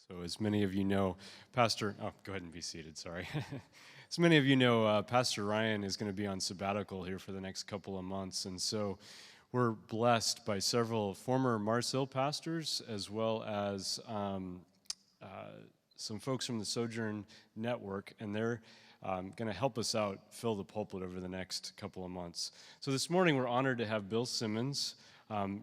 So as many of you know, go ahead and be seated, sorry. As many of you know, Pastor Ryan is going to be on sabbatical here for the next couple of months, and so we're blessed by several former Mars Hill pastors, as well as some folks from the Sojourn Network, and they're going to help us out fill the pulpit over the next couple of months. So this morning we're honored to have Bill Simmonds.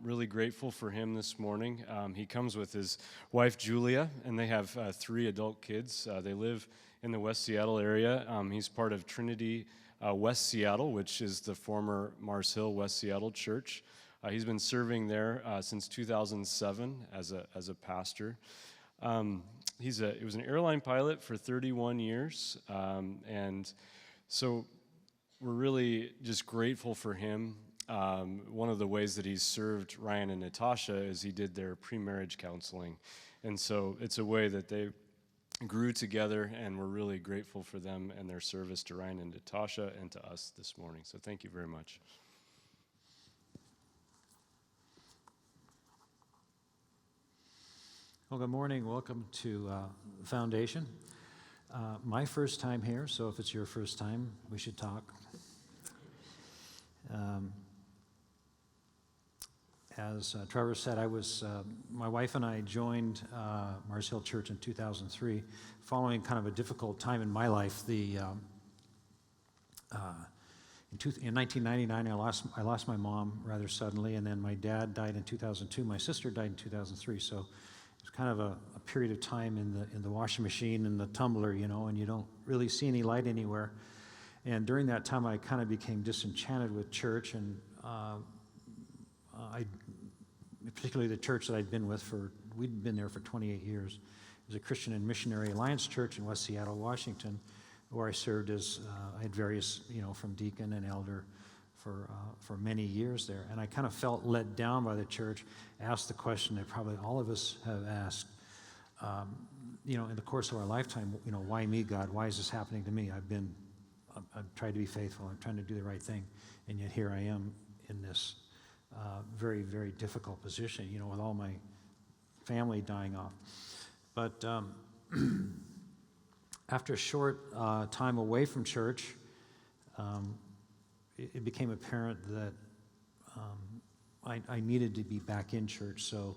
Really grateful for him this morning. He comes with his wife, Julia, and they have 3 adult kids. They live in the West Seattle area. He's part of Trinity West Seattle, which is the former Mars Hill West Seattle Church. He's been serving there since 2007 as a pastor. He was an airline pilot for 31 years, and so we're really just grateful for him. One of the ways that he's served Ryan and Natasha is he did their pre-marriage counseling. And so it's a way that they grew together, and we're really grateful for them and their service to Ryan and Natasha and to us this morning. So thank you very much. Well, good morning. Welcome to Foundation. My first time here, so if it's your first time, we should talk. As Trevor said, my wife and I joined Mars Hill Church in 2003, following kind of a difficult time in my life. In 1999, I lost my mom rather suddenly, and then my dad died in 2002. My sister died in 2003, so it was kind of a period of time in the washing machine and the tumbler, and you don't really see any light anywhere. And during that time, I kind of became disenchanted with church, and particularly the church that I'd been with we'd been there for 28 years. It was a Christian and Missionary Alliance Church in West Seattle, Washington, where I served I had various, from deacon and elder for many years there. And I kind of felt let down by the church, asked the question that probably all of us have asked, in the course of our lifetime, why me, God? Why is this happening to me? I've tried to be faithful. I'm trying to do the right thing. And yet here I am in this very, very difficult position, with all my family dying off. But after a short time away from church, it became apparent that I needed to be back in church. So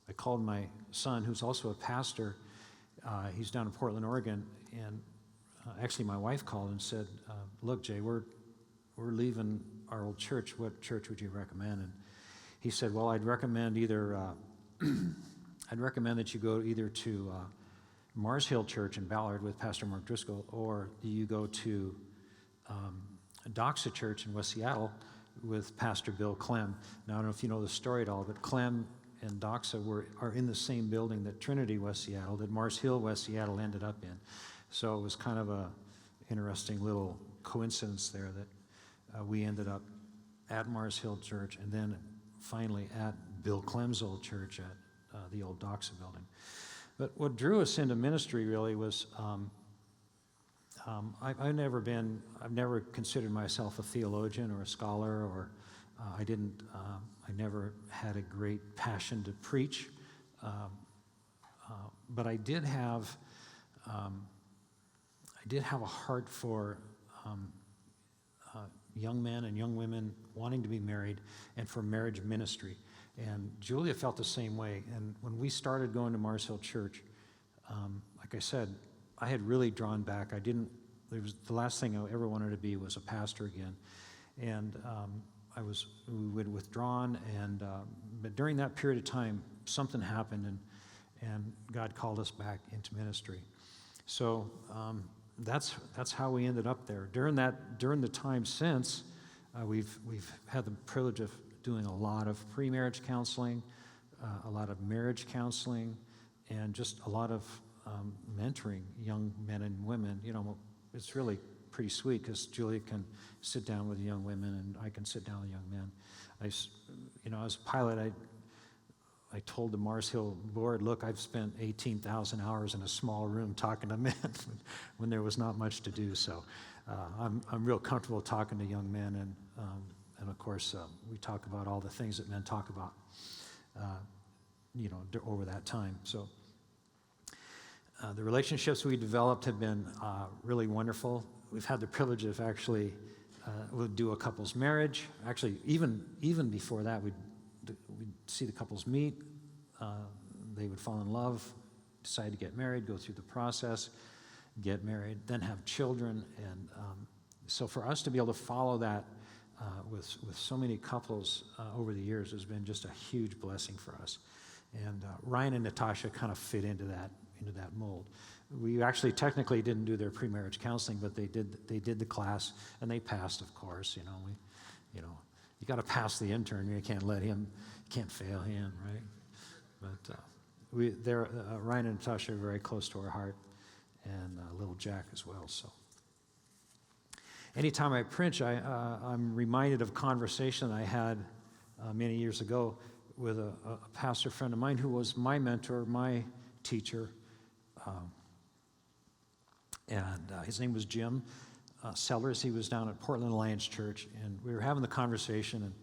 I called my son, who's also a pastor. He's down in Portland, Oregon, and actually my wife called and said, look, Jay, we're leaving our old church. What church would you recommend? And he said, well, I'd recommend that you go either to Mars Hill Church in Ballard with Pastor Mark Driscoll, or you go to Doxa Church in West Seattle with Pastor Bill Clem. Now, I don't know if you know the story at all, but Clem and Doxa are in the same building that Trinity West Seattle, that Mars Hill West Seattle ended up in. So it was kind of a interesting little coincidence there that we ended up at Mars Hill Church, and then finally at Bill Clem's old church at the old Doxa building. But what drew us into ministry really was I've never considered myself a theologian or a scholar, or I never had a great passion to preach, but I did have a heart for young men and young women wanting to be married, and for marriage ministry. And Julia felt the same way. And when we started going to Mars Hill Church, like I said, I had really drawn back. The last thing I ever wanted to be was a pastor again. And we had withdrawn, but during that period of time, something happened, and God called us back into ministry. So that's how we ended up there. During the time since, we've had the privilege of doing a lot of pre-marriage counseling, a lot of marriage counseling, and just a lot of mentoring young men and women. It's really pretty sweet because Julia can sit down with young women, and I can sit down with young men. As a pilot, I told the Mars Hill board, look, I've spent 18,000 hours in a small room talking to men when there was not much to do. So I'm real comfortable talking to young men, and of course we talk about all the things that men talk about. over that time. So the relationships we developed have been really wonderful. We've had the privilege of actually we'll do a couple's marriage. Actually, even before that, we'd see the couples meet. They would fall in love, decide to get married, go through the process, get married, then have children. And so for us to be able to follow that with so many couples over the years has been just a huge blessing for us. And Ryan and Natasha kind of fit into that mold. We actually technically didn't do their pre-marriage counseling, but they did the class, and they passed, of course. You got to pass the intern. You can't fail him, right? But Ryan and Natasha are very close to our heart, and little Jack as well. So, anytime I preach, I'm reminded of a conversation I had many years ago with a pastor friend of mine who was my mentor, my teacher. And his name was Jim Sellers. He was down at Portland Alliance Church, and we were having the conversation, and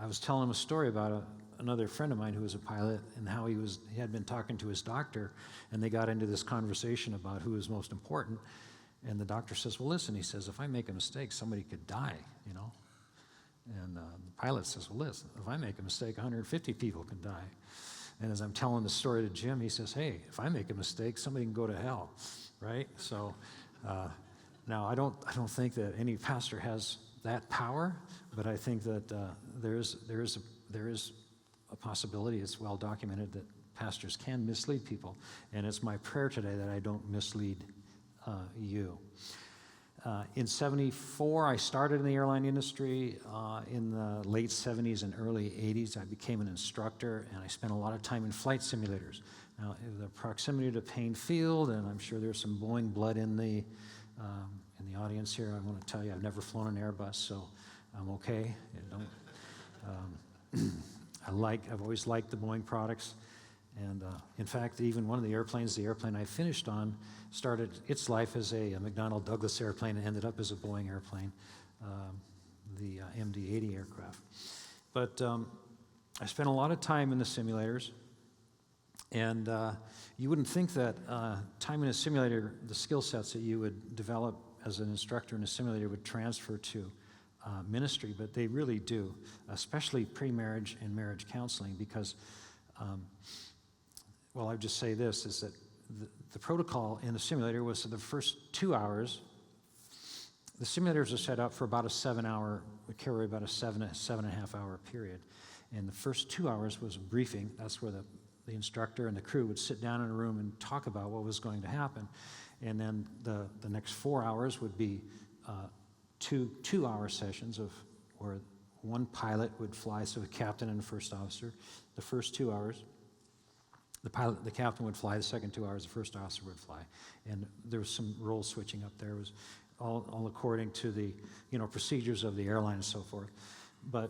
I was telling him a story about another friend of mine who was a pilot and how he had been talking to his doctor, and they got into this conversation about who was most important. And the doctor says, well, listen, he says, if I make a mistake, somebody could die, And the pilot says, well, listen, if I make a mistake, 150 people can die. And as I'm telling the story to Jim, he says, hey, if I make a mistake, somebody can go to hell, right? So now I don't think that any pastor has that power, but I think that there is a possibility, it's well documented, that pastors can mislead people. And it's my prayer today that I don't mislead you. In 1974, I started in the airline industry. In the late 70s and early 80s, I became an instructor, and I spent a lot of time in flight simulators. Now, the proximity to Payne Field, and I'm sure there's some Boeing blood in the audience here. I want to tell you, I've never flown an Airbus, so I'm okay. I've always liked the Boeing products. And in fact, even one of the airplane I finished on, started its life as a McDonnell Douglas airplane and ended up as a Boeing airplane, the MD-80 aircraft. But I spent a lot of time in the simulators, and you wouldn't think that time in a simulator, the skill sets that you would develop as an instructor in a simulator would transfer to ministry, but they really do, especially pre-marriage and marriage counseling, because well, I'll just say this, is that the protocol in the simulator was the first 2 hours. The simulators are set up for about a 7-hour, would carry about a 7.5 hour period. And the first 2 hours was a briefing. That's where the instructor and the crew would sit down in a room and talk about what was going to happen. And then the next 4 hours would be 2-hour sessions where one pilot would fly, so the captain and the first officer. The first 2 hours, the captain would fly. The second 2 hours, the first officer would fly. And there was some role switching up there. It was all according to the procedures of the airline and so forth. But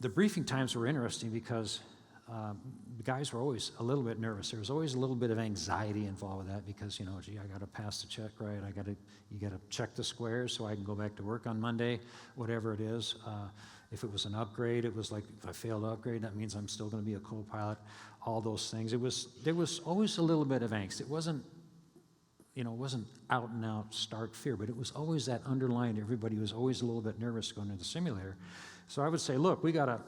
the briefing times were interesting because the guys were always a little bit nervous. There was always a little bit of anxiety involved with that because, gee, I got to pass the check right. You got to check the squares so I can go back to work on Monday, whatever it is. If it was an upgrade, it was like, if I failed to upgrade, that means I'm still going to be a co-pilot, all those things. There was always a little bit of angst. It wasn't out and out stark fear, but it was always that underlying, everybody was always a little bit nervous going into the simulator. So I would say, look, we got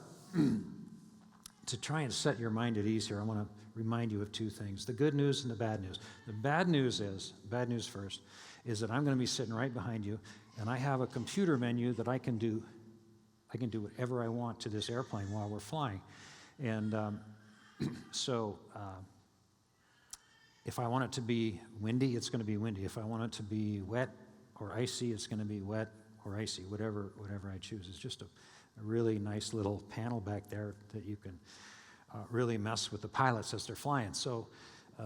to try and set your mind at ease here, I want to remind you of two things, the good news and the bad news. The bad news first, is that I'm going to be sitting right behind you, and I have a computer menu that I can do whatever I want to this airplane while we're flying. And so if I want it to be windy, it's going to be windy. If I want it to be wet or icy, it's going to be wet or icy, whatever I choose. It's just a really nice little panel back there that you can really mess with the pilots as they're flying. So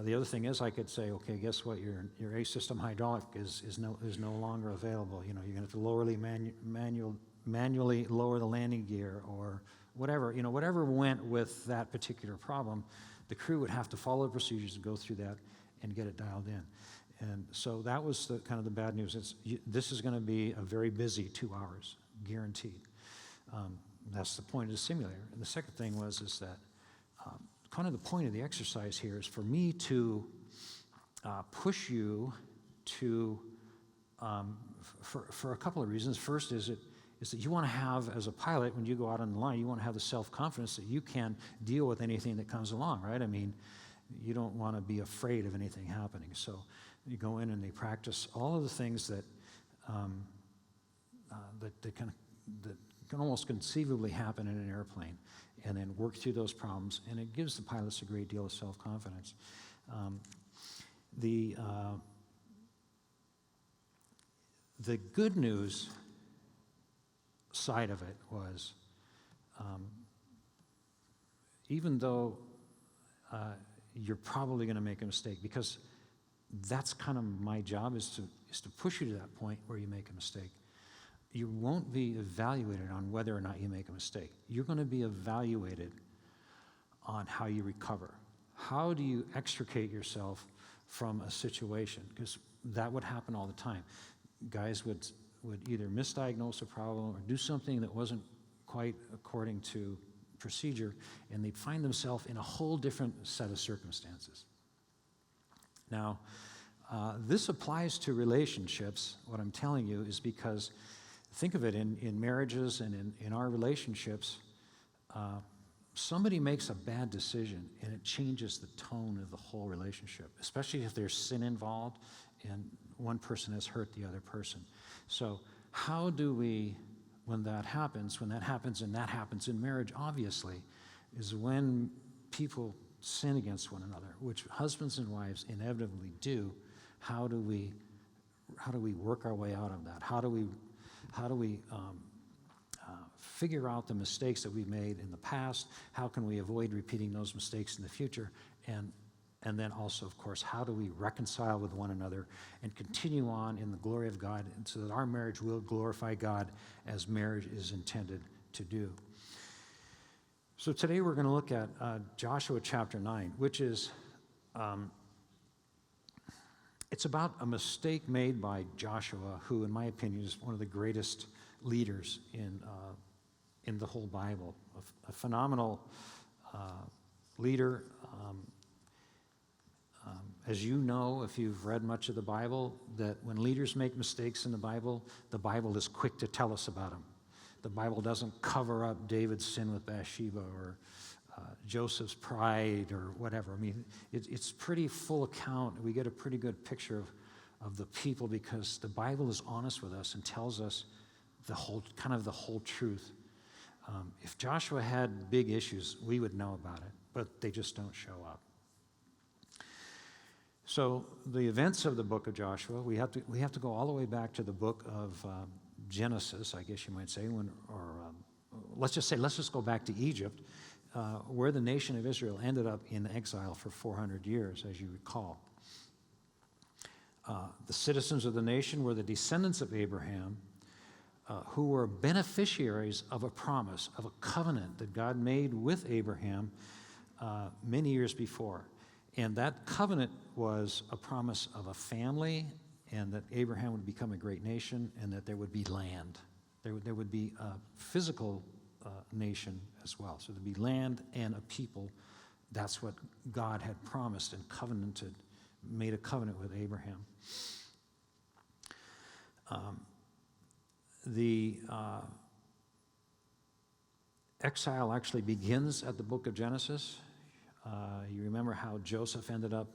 the other thing is I could say, okay, guess what? Your A-system hydraulic is no longer available. You're going to have to manually lower the landing gear or whatever. Whatever went with that particular problem, the crew would have to follow the procedures and go through that and get it dialed in. And so that was the kind of the bad news. This is going to be a very busy 2 hours, guaranteed. That's the point of the simulator. And the second thing is that kind of the point of the exercise here is for me to push you to, for a couple of reasons. First is that you want to have, as a pilot, when you go out on the line, you want to have the self-confidence that you can deal with anything that comes along, right? I mean, you don't want to be afraid of anything happening. So you go in and they practice all of the things that that can almost conceivably happen in an airplane, and then work through those problems, and it gives the pilots a great deal of self-confidence. The good news side of it was, even though you're probably going to make a mistake, because that's kind of my job, is to push you to that point where you make a mistake. You won't be evaluated on whether or not you make a mistake. You're going to be evaluated on how you recover. How do you extricate yourself from a situation? Because that would happen all the time. Guys would either misdiagnose a problem or do something that wasn't quite according to procedure, and they'd find themselves in a whole different set of circumstances. Now, this applies to relationships. What I'm telling you is because, think of it, in marriages and in our relationships, somebody makes a bad decision and it changes the tone of the whole relationship, especially if there's sin involved and one person has hurt the other person. So how do we, when that happens, and that happens in marriage, obviously, is when people sin against one another, which husbands and wives inevitably do. How do we work our way out of that? How do we figure out the mistakes that we've made in the past? How can we avoid repeating those mistakes in the future? And then also, of course, how do we reconcile with one another and continue on in the glory of God, and so that our marriage will glorify God as marriage is intended to do? So today we're going to look at Joshua chapter 9, which is, it's about a mistake made by Joshua, who, in my opinion, is one of the greatest leaders in the whole Bible. A phenomenal leader. As you know, if you've read much of the Bible, that when leaders make mistakes in the Bible is quick to tell us about them. The Bible doesn't cover up David's sin with Bathsheba or Joseph's pride or whatever. I mean, it's pretty full account. We get a pretty good picture of the people, because the Bible is honest with us and tells us the whole truth. If Joshua had big issues, we would know about it, but they just don't show up. So the events of the book of Joshua, we have to go all the way back to the book of Genesis, I guess you might say, let's just go back to Egypt, where the nation of Israel ended up in exile for 400 years, as you recall. The citizens of the nation were the descendants of Abraham, who were beneficiaries of a promise, of a covenant that God made with Abraham many years before. And that covenant was a promise of a family, and that Abraham would become a great nation, and that there would be land. There would be a physical nation as well. So there'd be land and a people. That's what God had promised and covenanted, made a covenant with Abraham. The exile actually begins at the book of Genesis. You remember how Joseph ended up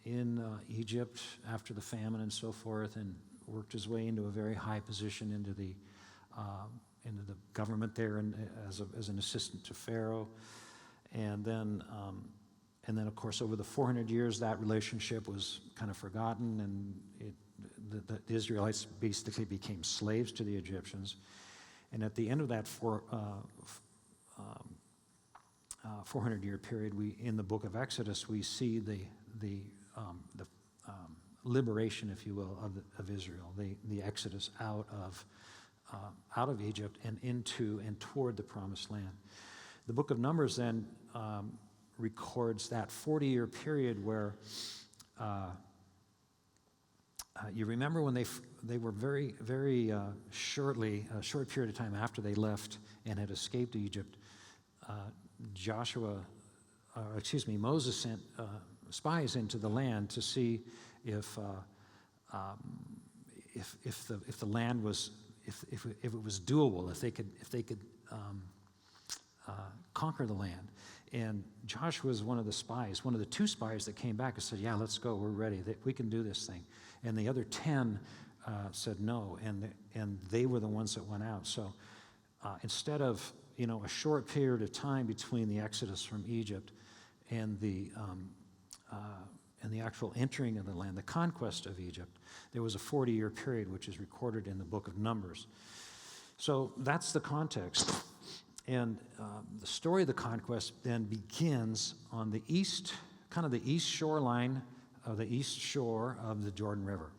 in Egypt after the famine and so forth, and worked his way into a very high position into the government there, and as an assistant to Pharaoh. And then of course, over the 400 years, that relationship was kind of forgotten, and the Israelites basically became slaves to the Egyptians. And at the end of that 400-year period, in the book of Exodus, we see the liberation, if you will, of Israel, the exodus out of Egypt and into and toward the Promised Land. The book of Numbers then records that 40-year period where you remember when they were very, very a short period of time after they left and had escaped Egypt, Joshua Moses sent spies into the land to see if the land was, if it was doable, if they could conquer the land. And Joshua was one of the spies, one of the 2 spies that came back and said, "Yeah, let's go. We're ready. We can do this thing." And the other 10 said no, and they were the ones that went out. So instead of a short period of time between the exodus from Egypt and the actual entering of the land, the conquest of Egypt, there was a 40-year period which is recorded in the book of Numbers. So that's the context. And the story of the conquest then begins on the east, kind of the east shoreline of the east shore of the Jordan River.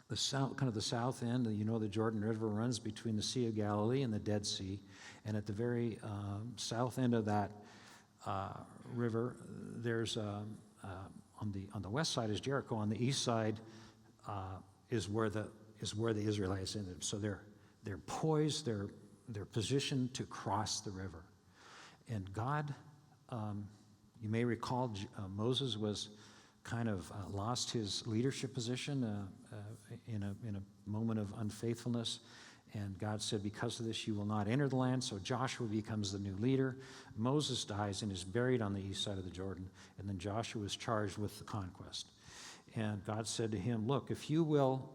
The south, kind of the south end, the Jordan River runs between the Sea of Galilee and the Dead Sea. And at the very south end of that river, there's on the west side is Jericho. On the east side is where the Israelites ended. So they're poised, they're positioned to cross the river. And God, you may recall, Moses was kind of lost his leadership position in a moment of unfaithfulness. And God said, because of this, you will not enter the land. So Joshua becomes the new leader. Moses dies and is buried on the east side of the Jordan. And then Joshua is charged with the conquest. And God said to him, look, if you will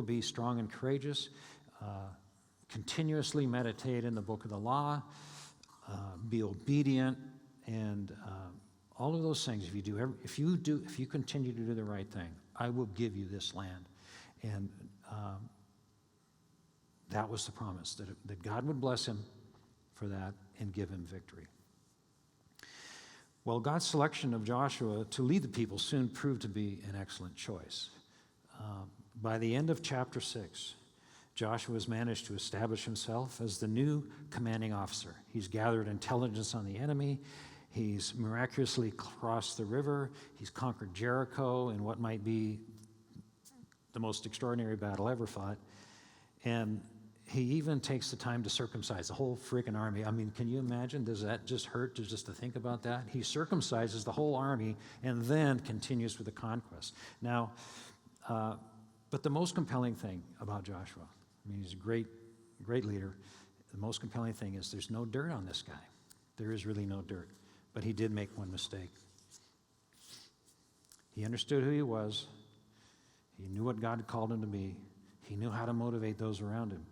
be strong and courageous, continuously meditate in the book of the law, be obedient, and all of those things. If you continue to do the right thing, I will give you this land. And that was the promise, that God would bless him for that and give him victory. Well, God's selection of Joshua to lead the people soon proved to be an excellent choice. By the end of chapter 6, Joshua has managed to establish himself as the new commanding officer. He's gathered intelligence on the enemy. He's miraculously crossed the river. He's conquered Jericho in what might be the most extraordinary battle ever fought. And he even takes the time to circumcise the whole freaking army. I mean, can you imagine? Does that just hurt just to think about that? He circumcises the whole army and then continues with the conquest. Now, but the most compelling thing about Joshua, I mean, he's a great leader. The most compelling thing is there's no dirt on this guy. There is really no dirt. But he did make one mistake. He understood who he was. He knew what God had called him to be. He knew how to motivate those around him.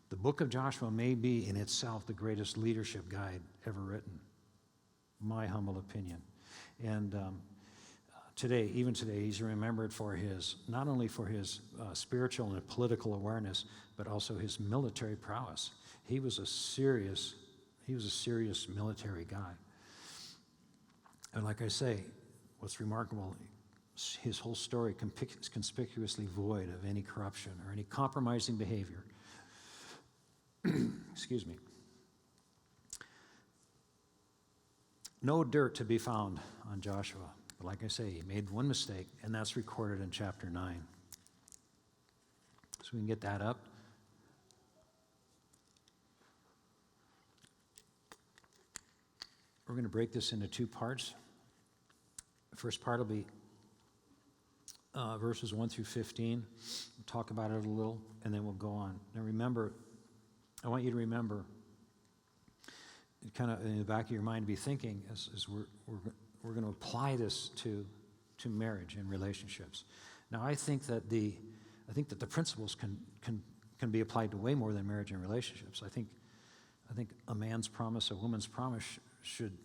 The book of Joshua may be in itself the greatest leadership guide ever written, my humble opinion. And even today, he's remembered for not only for his spiritual and political awareness, but also his military prowess. He was a serious military guy. And like I say, what's remarkable, his whole story is conspicuously void of any corruption or any compromising behavior. Excuse me. No dirt to be found on Joshua. But like I say, he made one mistake, and that's recorded in chapter 9. So we can get that up. We're going to break this into 2 parts. The first part will be verses 1 through 15. We'll talk about it a little, and then we'll go on. Now remember, I want you to remember, kind of in the back of your mind, to be thinking as we're going to apply this to marriage and relationships. Now, I think that the principles can be applied to way more than marriage and relationships. I think a man's promise, a woman's promise should,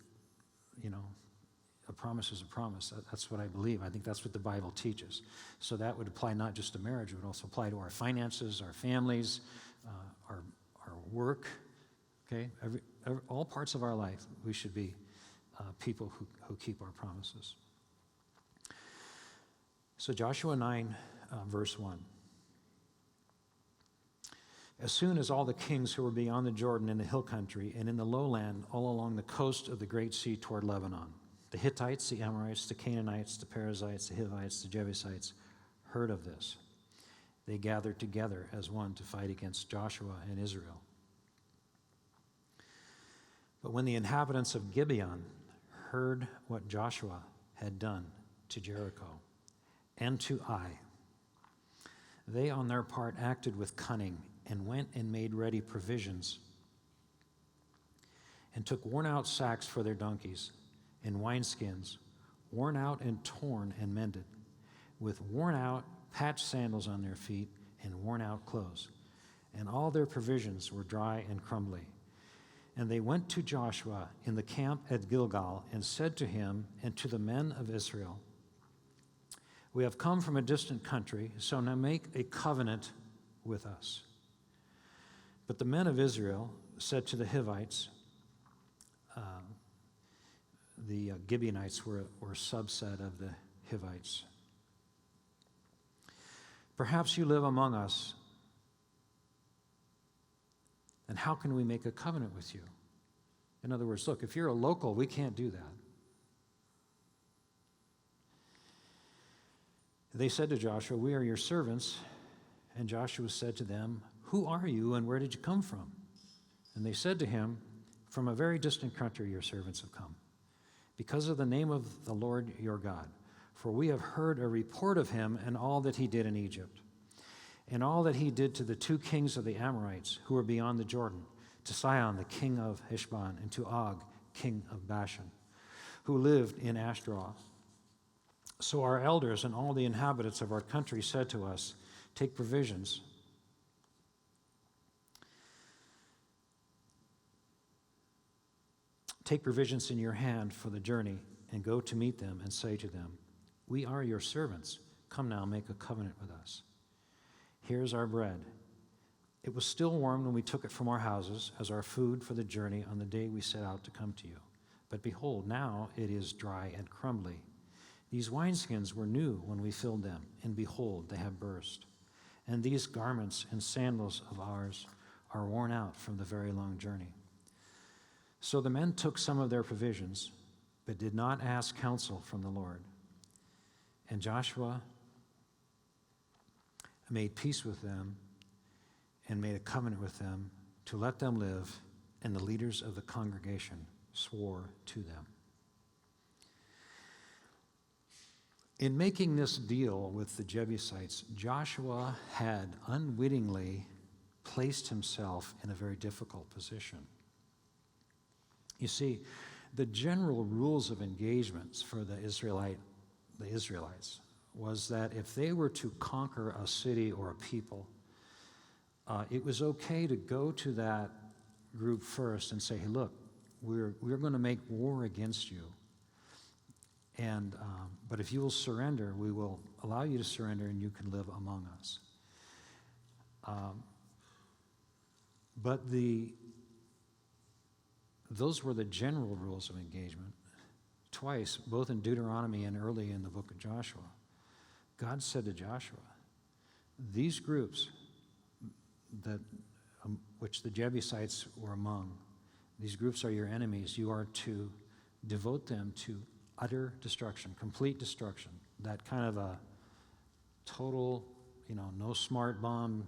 a promise is a promise. That's what I believe. I think that's what the Bible teaches. So that would apply not just to marriage, it would also apply to our finances, our families, our work. Okay, all parts of our life, we should be people who keep our promises. So Joshua 9, verse 1. As soon as all the kings who were beyond the Jordan in the hill country and in the lowland all along the coast of the great sea toward Lebanon, the Hittites, the Amorites, the Canaanites, the Perizzites, the Hivites, the Jebusites, heard of this, they gathered together as one to fight against Joshua and Israel. But when the inhabitants of Gibeon heard what Joshua had done to Jericho and to Ai, they on their part acted with cunning and went and made ready provisions and took worn-out sacks for their donkeys and wineskins, worn out and torn and mended, with worn-out, patched sandals on their feet and worn-out clothes. And all their provisions were dry and crumbly. And they went to Joshua in the camp at Gilgal and said to him and to the men of Israel, "We have come from a distant country, so now make a covenant with us." But the men of Israel said to the Hivites, the Gibeonites were a subset of the Hivites, "Perhaps you live among us, and how can we make a covenant with you?" In other words, look, if you're a local, we can't do that. They said to Joshua, "We are your servants." And Joshua said to them, "Who are you and where did you come from?" And they said to him, "From a very distant country your servants have come, because of the name of the Lord your God. For we have heard a report of him and all that he did in Egypt, and all that he did to the two kings of the Amorites who were beyond the Jordan, to Sihon, the king of Heshbon, and to Og, king of Bashan, who lived in Ashtaroth. So our elders and all the inhabitants of our country said to us, 'Take provisions in your hand for the journey, and go to meet them and say to them, "We are your servants. Come now, make a covenant with us. Here's our bread. It was still warm when we took it from our houses as our food for the journey on the day we set out to come to you. But behold, now it is dry and crumbly. These wineskins were new when we filled them, and behold, they have burst. And these garments and sandals of ours are worn out from the very long journey." So the men took some of their provisions, but did not ask counsel from the Lord. And Joshua made peace with them and made a covenant with them to let them live, and the leaders of the congregation swore to them. In making this deal with the Jebusites, Joshua had unwittingly placed himself in a very difficult position. You see, the general rules of engagements for the Israelites was that if they were to conquer a city or a people, it was okay to go to that group first and say, "Hey, look, we're going to make war against you. And but if you will surrender, we will allow you to surrender, and you can live among us." But those were the general rules of engagement. Twice, both in Deuteronomy and early in the book of Joshua, God said to Joshua, "These groups that which the Jebusites were among, these groups are your enemies. You are to devote them to utter destruction, complete destruction." That kind of a total, no smart bomb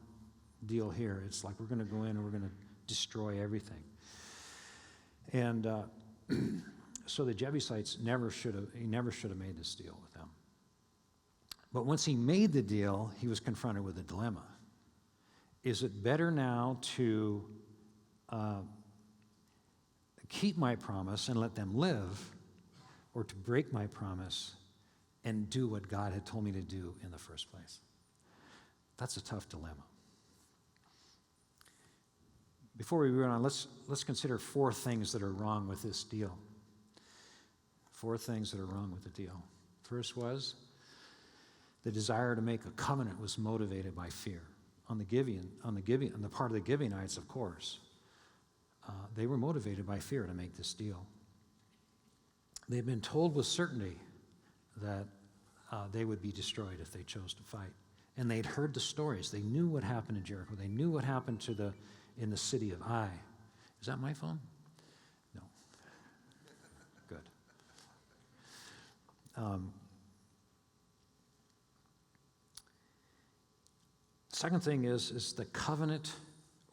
deal here. It's like we're going to go in and we're going to destroy everything. And so the Jebusites he never should have made this deal with them. But once he made the deal, he was confronted with a dilemma. Is it better now to keep my promise and let them live, or to break my promise and do what God had told me to do in the first place? That's a tough dilemma. Before we run on, let's consider 4 things that are wrong with this deal. 4 things that are wrong with the deal. First was the desire to make a covenant was motivated by fear. On the part of the Gibeonites, of course, they were motivated by fear to make this deal. They had been told with certainty that they would be destroyed if they chose to fight. And they'd heard the stories. They knew what happened in Jericho. They knew what happened in the city of Ai. Is that my phone? No. Good. Second thing is the covenant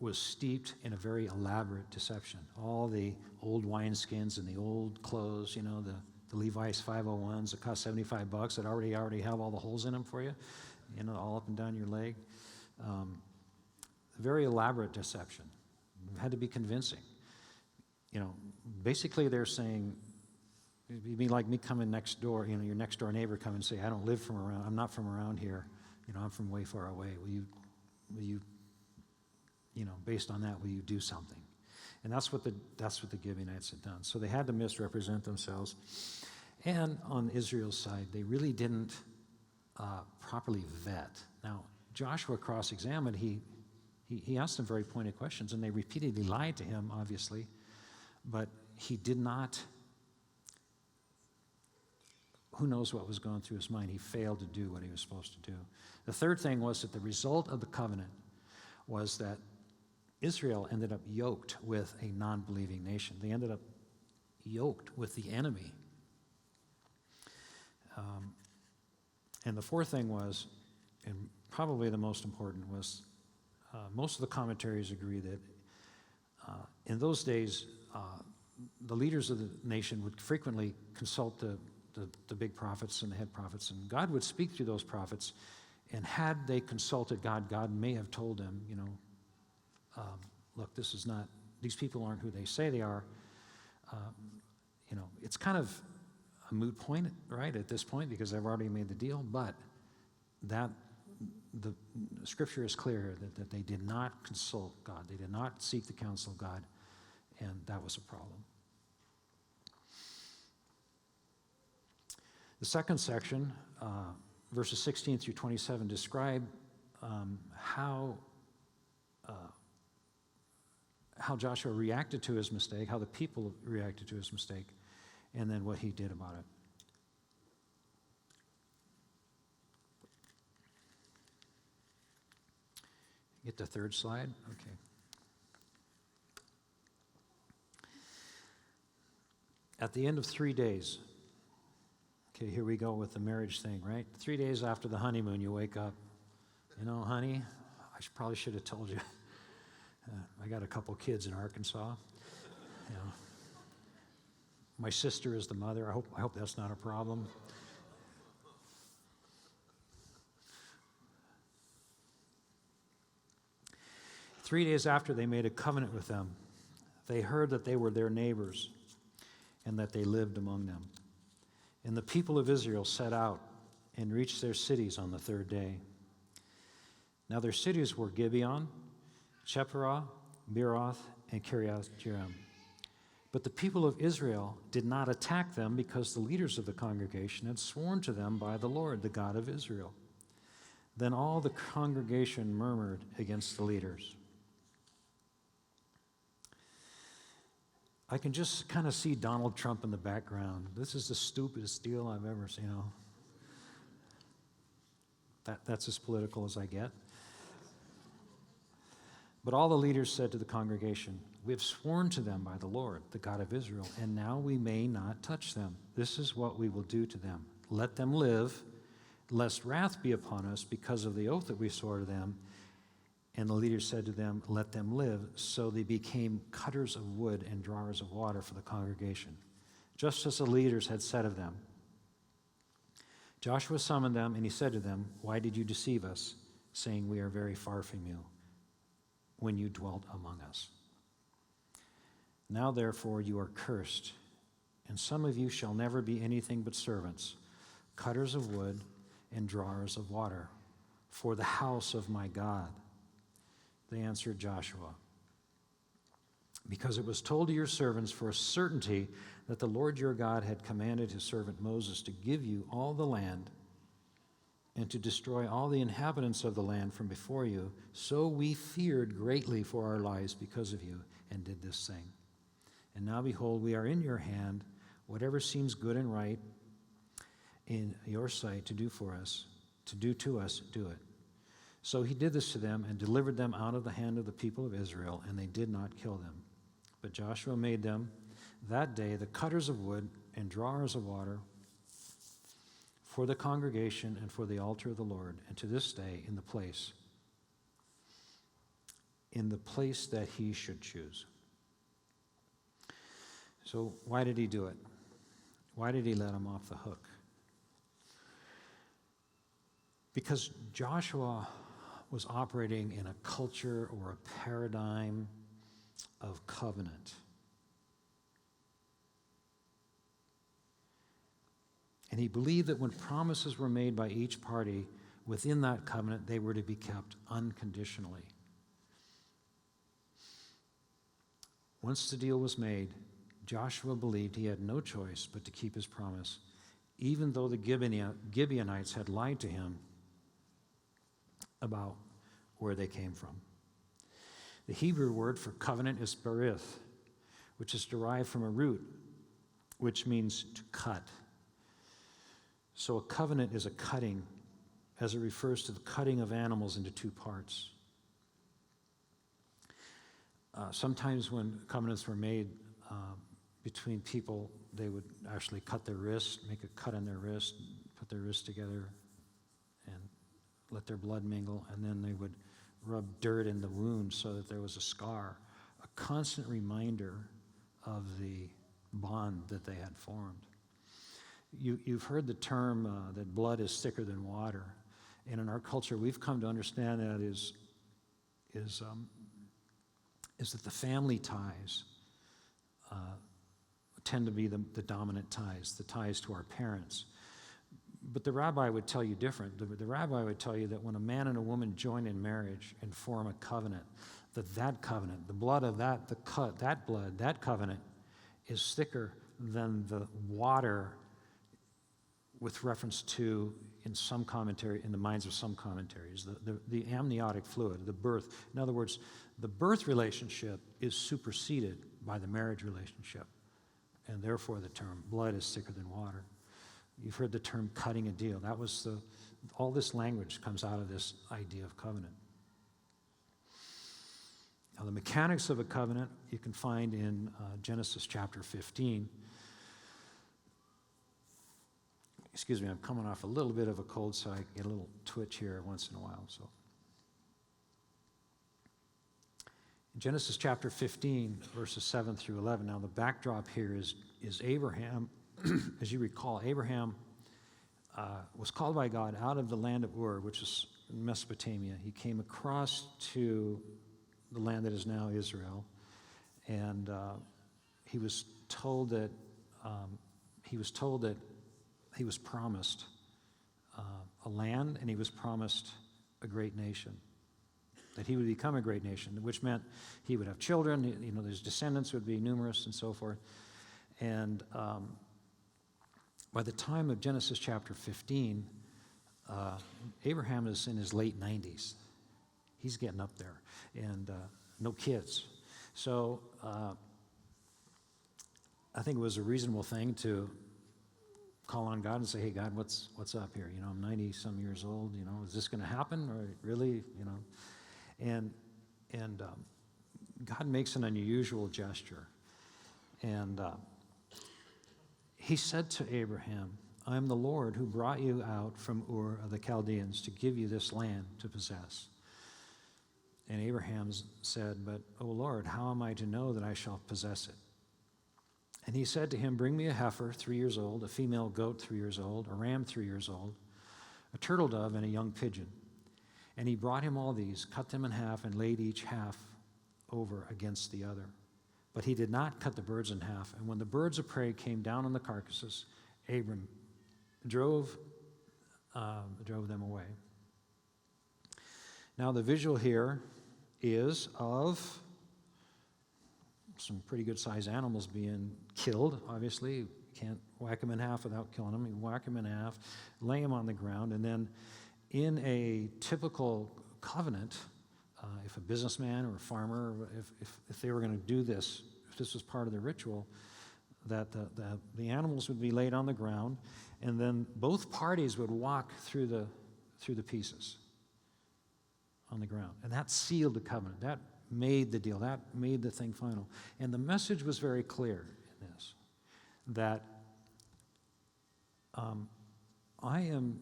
was steeped in a very elaborate deception. All the old wineskins and the old clothes, the Levi's 501s that cost $75 that already have all the holes in them for you, all up and down your leg. Very elaborate deception. It had to be convincing. Basically they're saying, it'd be like me coming next door, your next door neighbor come and say, I'm not from around here, I'm from way far away. Will you, based on that, will you do something? And that's what the Gibeonites had done. So they had to misrepresent themselves. And on Israel's side, they really didn't properly vet. Now, Joshua cross-examined. He asked them very pointed questions, and they repeatedly lied to him, obviously. But he did not. Who knows what was going through his mind? He failed to do what he was supposed to do. The third thing was that the result of the covenant was that Israel ended up yoked with a non-believing nation. They ended up yoked with the enemy. And the fourth thing was, and probably the most important, was most of the commentaries agree that in those days, the leaders of the nation would frequently consult the big prophets and the head prophets, and God would speak through those prophets. And had they consulted God, God may have told them, look, these people aren't who they say they are. It's kind of a moot point, right, at this point, because they've already made the deal, but the Scripture is clear that they did not consult God. They did not seek the counsel of God, and that was a problem. The second section, verses 16 through 27, describe how Joshua reacted to his mistake, how the people reacted to his mistake, and then what he did about it. Get the third slide? Okay. At the end of 3 days, okay, here we go with the marriage thing, right? 3 days after the honeymoon, you wake up. Honey, probably should have told you. I got a couple kids in Arkansas. My sister is the mother. I hope that's not a problem. Three days after they made a covenant with them, they heard that they were their neighbors and that they lived among them. And the people of Israel set out and reached their cities on the third day. Now their cities were Gibeon, Chephirah, Beeroth, and Kiriath-Jearim. But the people of Israel did not attack them because the leaders of the congregation had sworn to them by the Lord, the God of Israel. Then all the congregation murmured against the leaders. I can just kind of see Donald Trump in the background. This is the stupidest deal I've ever seen. That's as political as I get. But all the leaders said to the congregation, "We have sworn to them by the Lord, the God of Israel, and now we may not touch them. This is what we will do to them. Let them live, lest wrath be upon us because of the oath that we swore to them." And the leaders said to them, "Let them live." So they became cutters of wood and drawers of water for the congregation, just as the leaders had said of them. Joshua summoned them, and he said to them, "Why did you deceive us, saying, 'We are very far from you,' when you dwelt among us? Now therefore you are cursed, and some of you shall never be anything but servants, cutters of wood and drawers of water, for the house of my God." They answered Joshua, "Because it was told to your servants for a certainty that the Lord your God had commanded his servant Moses to give you all the land and to destroy all the inhabitants of the land from before you, so we feared greatly for our lives because of you and did this thing. And now behold, we are in your hand. Whatever seems good and right in your sight to do for us, to do to us, do it." So he did this to them and delivered them out of the hand of the people of Israel, and they did not kill them. But Joshua made them that day the cutters of wood and drawers of water for the congregation and for the altar of the Lord, and to this day in the place in the place that he should choose. So why did he do it? Why did he let him off the hook? Because Joshua was operating in a culture or a paradigm of covenant. And he believed that when promises were made by each party within that covenant, they were to be kept unconditionally. Once the deal was made, Joshua believed he had no choice but to keep his promise, even though the Gibeonites had lied to him about where they came from. The Hebrew word for covenant is berith, which is derived from a root, which means to cut. So a covenant is a cutting, as it refers to the cutting of animals into two parts. Sometimes when covenants were made between people, they would actually cut their wrist, make a cut on their wrist, put their wrists together, and let their blood mingle, and then they would rub dirt in the wound so that there was a scar, a constant reminder of the bond that they had formed. You've heard the term that blood is thicker than water, and in our culture we've come to understand that is that the family ties tend to be the dominant ties, the ties to our parents. But the rabbi would tell you different. The rabbi would tell you that when a man and a woman join in marriage and form a covenant, that covenant, the blood of that covenant is thicker than the water, with reference to, in the minds of some commentaries, the amniotic fluid, the birth. In other words, the birth relationship is superseded by the marriage relationship, and therefore the term blood is thicker than water. You've heard the term cutting a deal. All this language comes out of this idea of covenant. Now, the mechanics of a covenant you can find in Genesis chapter 15. Excuse me, I'm coming off a little bit of a cold, so I get a little twitch here once in a while. So, in Genesis chapter 15, verses 7 through 11. Now, the backdrop here is Abraham. As you recall, Abraham was called by God out of the land of Ur, which is Mesopotamia. He came across to the land that is now Israel, and he was told that he was promised a land, and he was promised a great nation, that he would become a great nation, which meant he would have children, his descendants would be numerous and so forth. And by the time of Genesis chapter 15, Abraham is in his late 90s. He's getting up there, and no kids. So I think it was a reasonable thing to call on God and say, hey, God, what's up here? I'm 90-some years old. Is this going to happen? Or really, And God makes an unusual gesture. And he said to Abraham, I am the Lord who brought you out from Ur of the Chaldeans to give you this land to possess. And Abraham said, but, O Lord, how am I to know that I shall possess it? And he said to him, bring me a heifer 3 years old, a female goat 3 years old, a ram 3 years old, a turtle dove, and a young pigeon. And he brought him all these, cut them in half, and laid each half over against the other. But he did not cut the birds in half. And when the birds of prey came down on the carcasses, Abram drove them away. Now the visual here is of some pretty good-sized animals being killed, obviously. You can't whack them in half without killing them. You whack them in half, lay them on the ground, and then in a typical covenant, if a businessman or a farmer, if they were going to do this, if this was part of the ritual, that the animals would be laid on the ground, and then both parties would walk through the pieces on the ground. And that sealed the covenant. That made the deal. That made the thing final. And the message was very clear in this, that I am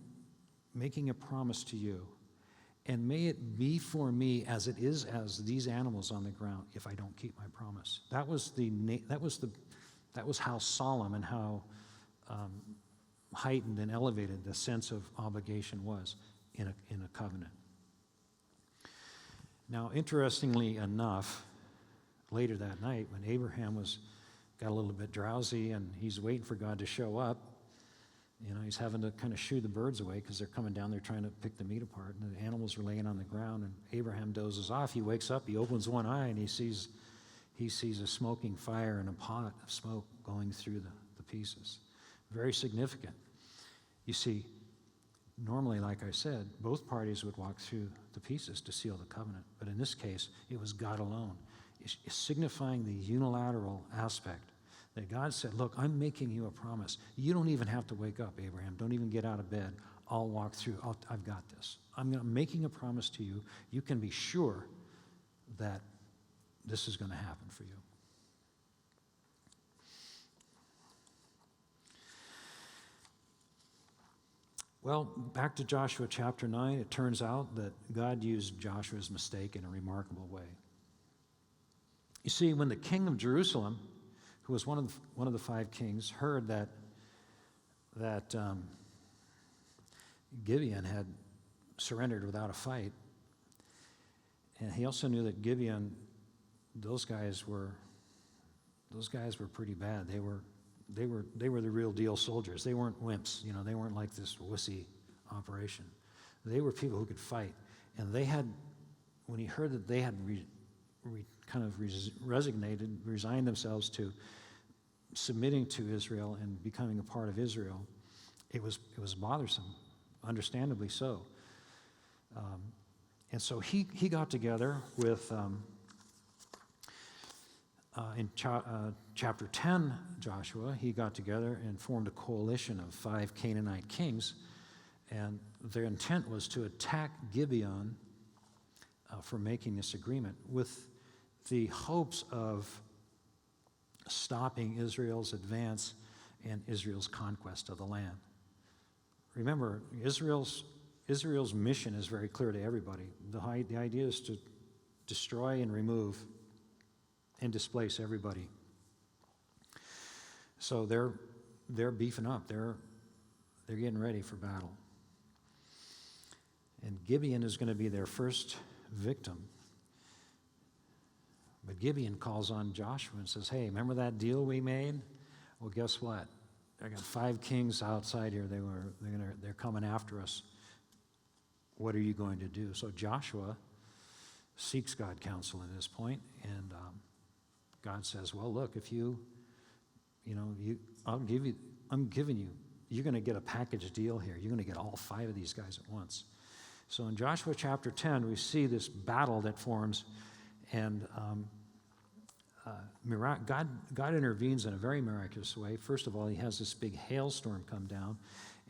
making a promise to you, and may it be for me as it is as these animals on the ground if I don't keep my promise. That was how solemn and how heightened and elevated the sense of obligation was in a covenant. Now, interestingly enough, later that night, when Abraham got a little bit drowsy and he's waiting for God to show up, he's having to kind of shoo the birds away because they're coming down there trying to pick the meat apart, and the animals are laying on the ground, and Abraham dozes off. He wakes up, he opens one eye, and he sees a smoking fire and a pot of smoke going through the pieces. Very significant. You see, normally, like I said, both parties would walk through the pieces to seal the covenant, but in this case, it was God alone. It's signifying the unilateral aspect that God said, look, I'm making you a promise. You don't even have to wake up, Abraham. Don't even get out of bed. I'll walk through. I've got this. I'm making a promise to you. You can be sure that this is going to happen for you. Well, back to Joshua chapter 9, it turns out that God used Joshua's mistake in a remarkable way. You see, when the king of Jerusalem, who was one of the 5 kings, heard that Gibeon had surrendered without a fight, and he also knew that Gibeon, those guys were pretty bad. They were the real deal soldiers. They weren't wimps. They weren't like this wussy operation. They were people who could fight, and when he heard that they had resigned themselves to submitting to Israel and becoming a part of Israel, it was bothersome, understandably so. And so he got together with, in chapter 10, Joshua, he got together and formed a coalition of 5 Canaanite kings, and their intent was to attack Gibeon for making this agreement with the hopes of stopping Israel's advance and Israel's conquest of the land. Remember, Israel's mission is very clear to everybody. The idea is to destroy and remove and displace everybody. So they're beefing up. They're getting ready for battle. And Gibeon is going to be their first victim. But Gibeon calls on Joshua and says, hey, remember that deal we made? Well, guess what? I got 5 kings outside here. They're coming after us. What are you going to do? So Joshua seeks God counsel at this point, and God says, well, look, if I'm giving you, you're going to get a package deal here. You're going to get all 5 of these guys at once. So in Joshua chapter 10, we see this battle that forms, and God intervenes in a very miraculous way. First of all, he has this big hailstorm come down,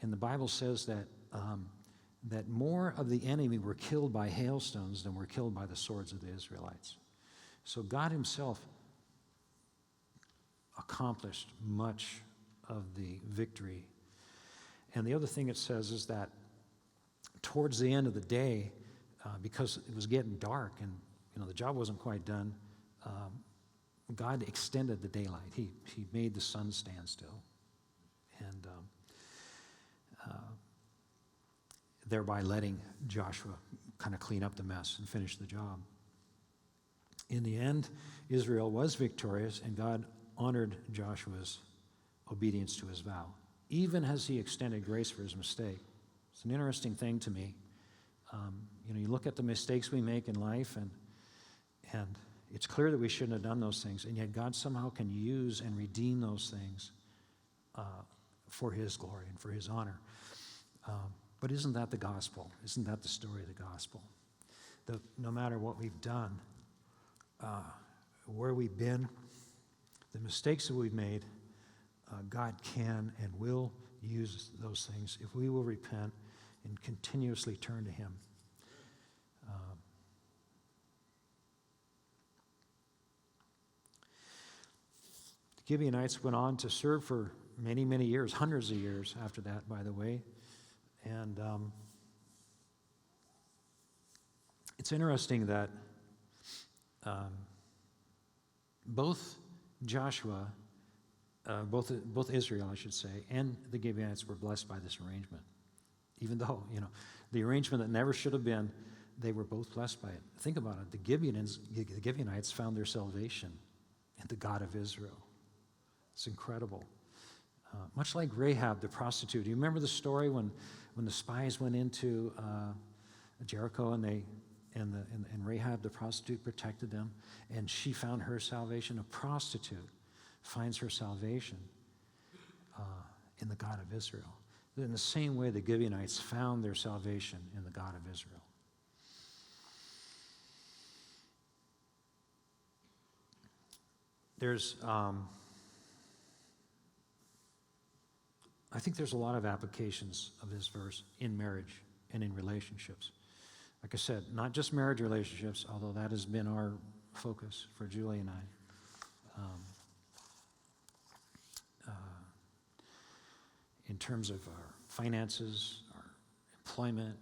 and the Bible says that more of the enemy were killed by hailstones than were killed by the swords of the Israelites. So God himself accomplished much of the victory. And the other thing it says is that towards the end of the day, because it was getting dark and the job wasn't quite done, God extended the daylight. He made the sun stand still, and thereby letting Joshua kind of clean up the mess and finish the job. In the end, Israel was victorious, and God honored Joshua's obedience to his vow, even as he extended grace for his mistake. It's an interesting thing to me. You look at the mistakes we make in life, and it's clear that we shouldn't have done those things, and yet God somehow can use and redeem those things for his glory and for his honor. But isn't that the gospel? Isn't that the story of the gospel? That no matter what we've done, where we've been, the mistakes that we've made, God can and will use those things if we will repent and continuously turn to him. The Gibeonites went on to serve for many, many years, hundreds of years after that, by the way. And It's interesting that both Joshua, both Israel, I should say, and the Gibeonites were blessed by this arrangement. Even though, the arrangement that never should have been, they were both blessed by it. Think about it. The Gibeonites found their salvation in the God of Israel. It's incredible. Much like Rahab, the prostitute. Do you remember the story when the spies went into Jericho and Rahab, the prostitute, protected them, and she found her salvation? A prostitute finds her salvation in the God of Israel. In the same way, the Gibeonites found their salvation in the God of Israel. I think there's a lot of applications of this verse in marriage and in relationships. Like I said, not just marriage relationships, although that has been our focus for Julie and I. In terms of our finances, our employment,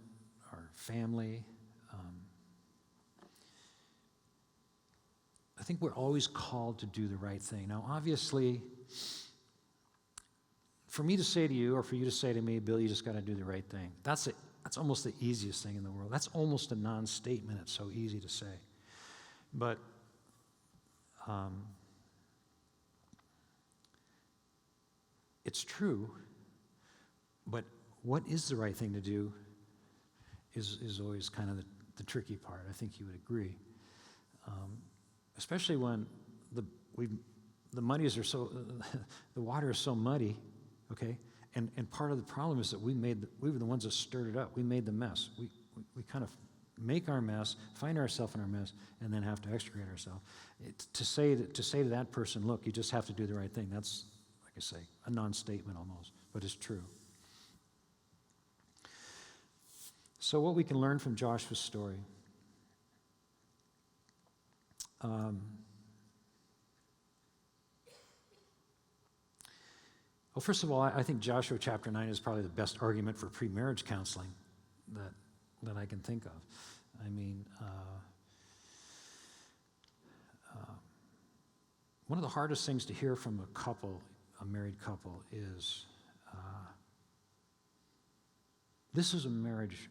our family. I think we're always called to do the right thing. Now, obviously, for me to say to you or for you to say to me, Bill, you just got to do the right thing. That's almost the easiest thing in the world. That's almost a non-statement. It's so easy to say. But it's true. But what is the right thing to do is always kind of the tricky part. I think you would agree. Especially when the muddies are so, the water is so muddy, okay? And part of the problem is that we were the ones that stirred it up. We made the mess. We kind of make our mess, find ourselves in our mess, and then have to extricate ourselves. To say to that person, look, you just have to do the right thing, that's, like I say, a non-statement almost, but it's true. So what we can learn from Joshua's story. Well, first of all, I think Joshua chapter 9 is probably the best argument for pre-marriage counseling that I can think of. I mean, one of the hardest things to hear from a married couple, is this is a marriage.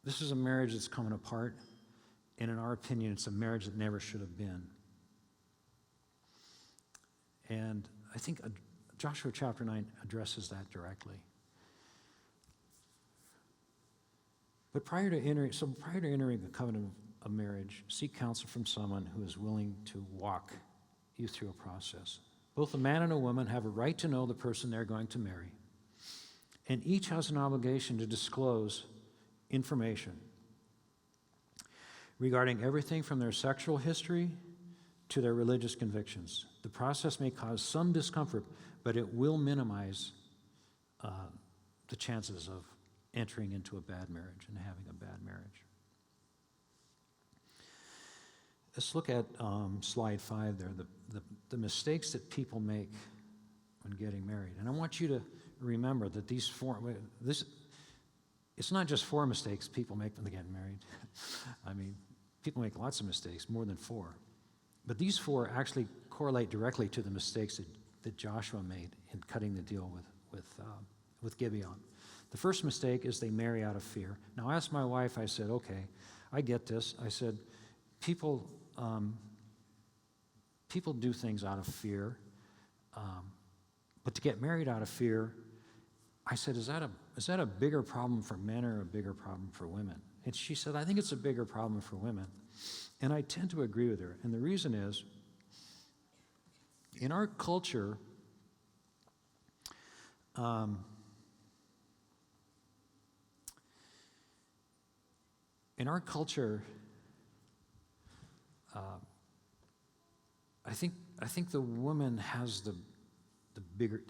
This is a marriage that's coming apart, and in our opinion, it's a marriage that never should have been. And I think Joshua chapter 9 addresses that directly. But prior to entering the covenant of marriage, seek counsel from someone who is willing to walk you through a process. Both a man and a woman have a right to know the person they're going to marry, and each has an obligation to disclose information regarding everything from their sexual history to their religious convictions. The process may cause some discomfort, but it will minimize the chances of entering into a bad marriage and having a bad marriage. Let's look at slide 5 there, the mistakes that people make when getting married. And I want you to remember that it's not just 4 mistakes people make when they get married. I mean, people make lots of mistakes, more than 4. But these 4 actually correlate directly to the mistakes that Joshua made in cutting the deal with Gibeon. The first mistake is they marry out of fear. Now, I asked my wife, I said, okay, I get this. I said, people do things out of fear, but to get married out of fear, I said, is that a bigger problem for men or a bigger problem for women? And she said, I think it's a bigger problem for women. And I tend to agree with her. And the reason is, in our culture, I think the woman has the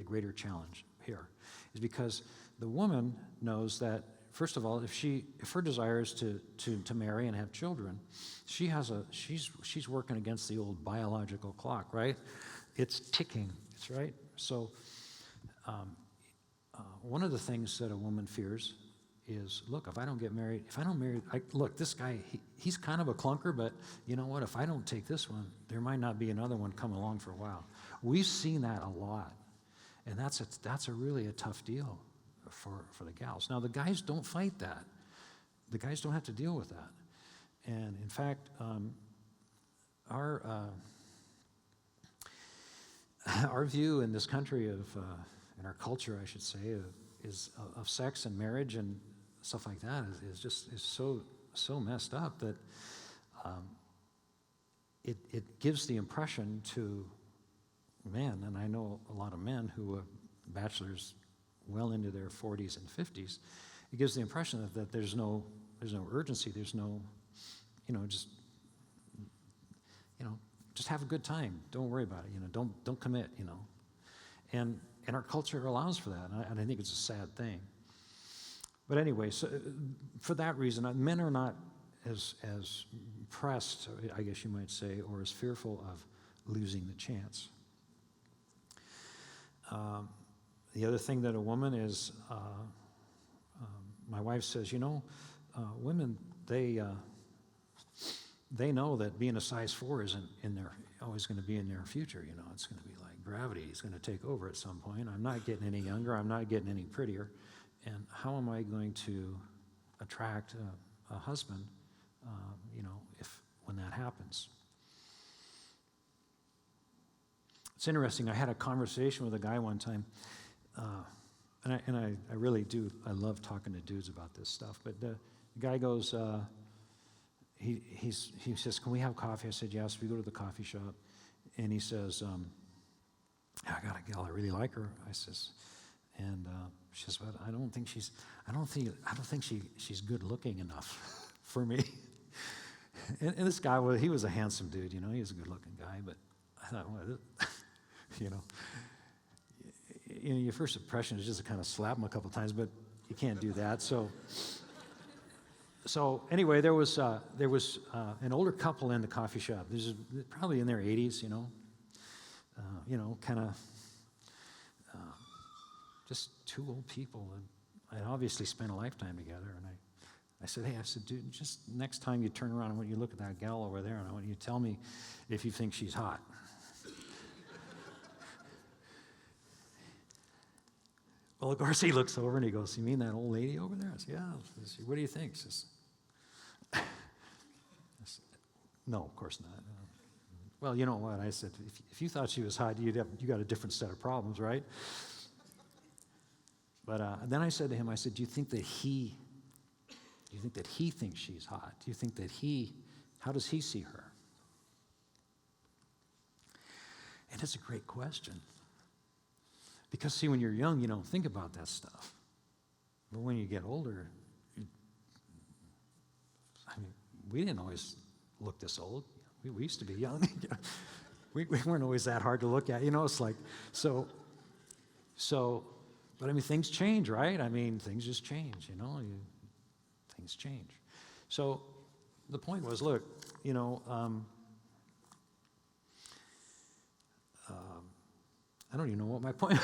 greater challenge here, is because the woman knows that, first of all, if her desire is to marry and have children, she's working against the old biological clock, right? It's ticking, it's right. So one of the things that a woman fears is, look, if I don't get married, look, this guy, he's kind of a clunker, but you know what? If I don't take this one, there might not be another one come along for a while. We've seen that a lot, and that's really a tough deal for the gals. Now, the guys don't fight that. The guys don't have to deal with that. And in fact, our view in this country of, in our culture, I should say, of sex and marriage and stuff like that is so messed up that it gives the impression to men, and I know a lot of men who are bachelors well into their 40s and 50s, it gives the impression that there's no urgency, there's no, just have a good time, don't worry about it, don't commit, and our culture allows for that, and I think it's a sad thing. But anyway, so for that reason, men are not as pressed, I guess you might say, or as fearful of losing the chance. The other thing that a woman is, my wife says, women, they know that being a size 4 isn't always going to be in their future. It's going to be like gravity is going to take over at some point. I'm not getting any younger. I'm not getting any prettier. And how am I going to attract a husband, when that happens? It's interesting. I had a conversation with a guy one time, and I really do. I love talking to dudes about this stuff. But the guy goes, he says, "Can we have coffee?" I said, "Yes." We go to the coffee shop, and he says, "I got a gal. I really like her." I says, and she says, "But I don't think she's good looking enough for me." And this guy, well, he was a handsome dude. He was a good looking guy. But I thought, well, your first impression is just to kind of slap him a couple times, but you can't do that. So anyway, there was an older couple in the coffee shop. This is probably in their 80s, kind of just two old people, and I obviously spent a lifetime together. And I said, "Hey," I said, "Dude, just next time you turn around, I want you to look at that gal over there, and I want you to tell me if you think she's hot." Well, of course, he looks over and he goes, "You mean that old lady over there?" I said, "Yeah." I said, "What do you think?" He says, "No, of course not." "Well, you know what?" I said, if you thought she was hot, you got a different set of problems, right? But then I said to him, I said, do you think that he thinks she's hot? Do you think that how does he see her? And it's a great question. Because, see, when you're young, you don't think about that stuff. But when you get older, we didn't always look this old. We used to be young. we weren't always that hard to look at. It's like, but things change, right? Things just change, things change. So the point was, look, I don't even know what my point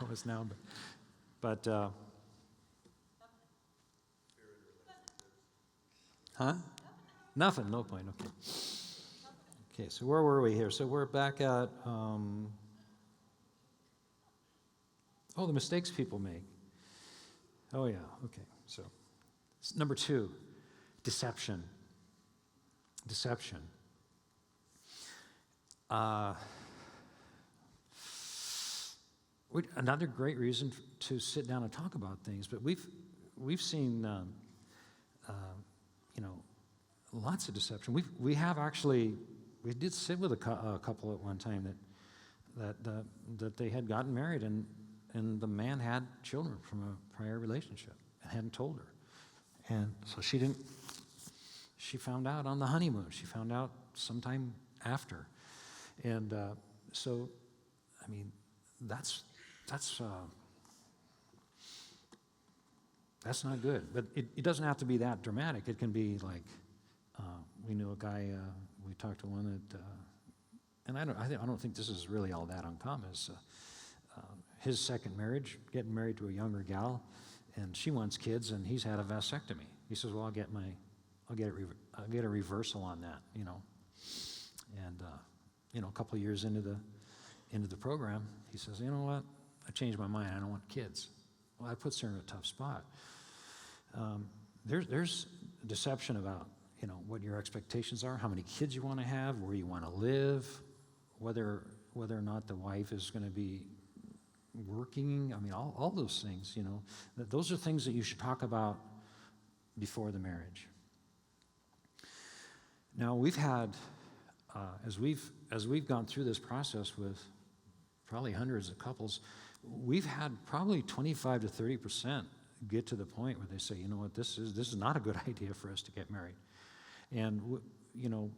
was now, but huh? Nothing, no point, okay. Okay, so where were we here? So we're back at, the mistakes people make. Oh yeah, okay, so number 2, deception. Deception. Another great reason to sit down and talk about things, but we've seen lots of deception. We did sit with a couple at one time that they had gotten married, and the man had children from a prior relationship and hadn't told her, and so she found out on the honeymoon. She found out sometime after, and so that's not good. But it doesn't have to be that dramatic. It can be like, we knew a guy, we talked to one that, and I don't think this is really all that uncommon. Is his second marriage, getting married to a younger gal, and she wants kids, and he's had a vasectomy. He says, well, I'll get a reversal on that, you know. And a couple of years into the program, he says, you know what? I changed my mind. I don't want kids. Well, that puts her in a tough spot. There's deception about, you know, what your expectations are, how many kids you want to have, where you want to live, whether or not the wife is going to be working. I mean, all those things, you know. Those are things that you should talk about before the marriage. Now, we've had, as we've gone through this process with probably hundreds of couples, we've had probably 25 to 30% get to the point where they say, you know what, this is not a good idea for us to get married. And you know,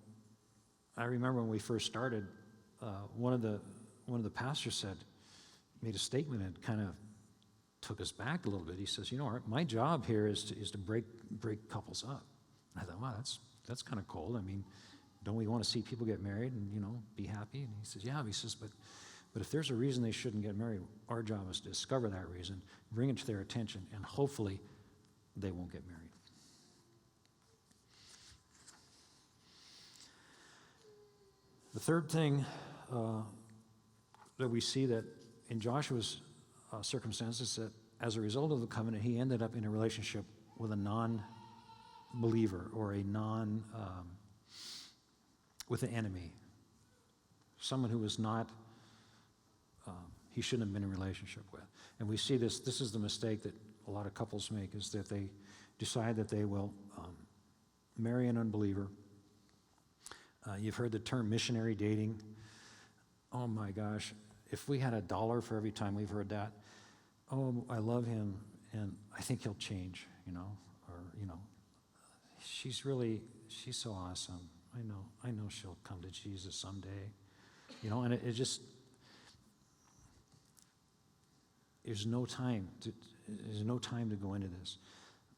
I remember when we first started, one of the pastors made a statement and kind of took us back a little bit. He says, you know, my job here is to break couples up. And I thought, wow, that's kind of cold. I mean, don't we want to see people get married and, you know, be happy? And he says, yeah. He says, but if there's a reason they shouldn't get married, our job is to discover that reason, bring it to their attention, and hopefully they won't get married. The third thing that we see that in Joshua's circumstances, that as a result of the covenant, he ended up in a relationship with a non-believer or with an enemy, someone who was not, he shouldn't have been in a relationship with. And we see this is the mistake that a lot of couples make, is that they decide that they will marry an unbeliever. You've heard the term missionary dating. Oh my gosh, if we had $1 for every time we've heard that, oh, I love him and I think he'll change, you know, or, you know, she's so awesome. I know she'll come to Jesus someday, you know, and it just, there's no time to go into this.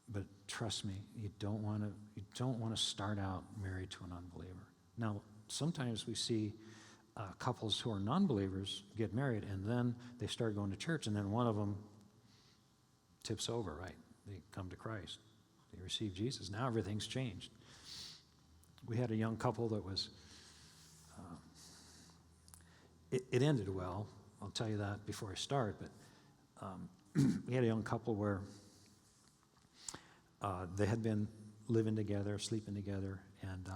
But trust me, you don't want to start out married to an unbeliever. Now, sometimes we see couples who are non-believers get married, and then they start going to church, and then one of them tips over, right? They come to Christ. They receive Jesus. Now everything's changed. We had a young couple that was, it ended well. I'll tell you that before I start, but we had a young couple where they had been living together, sleeping together, and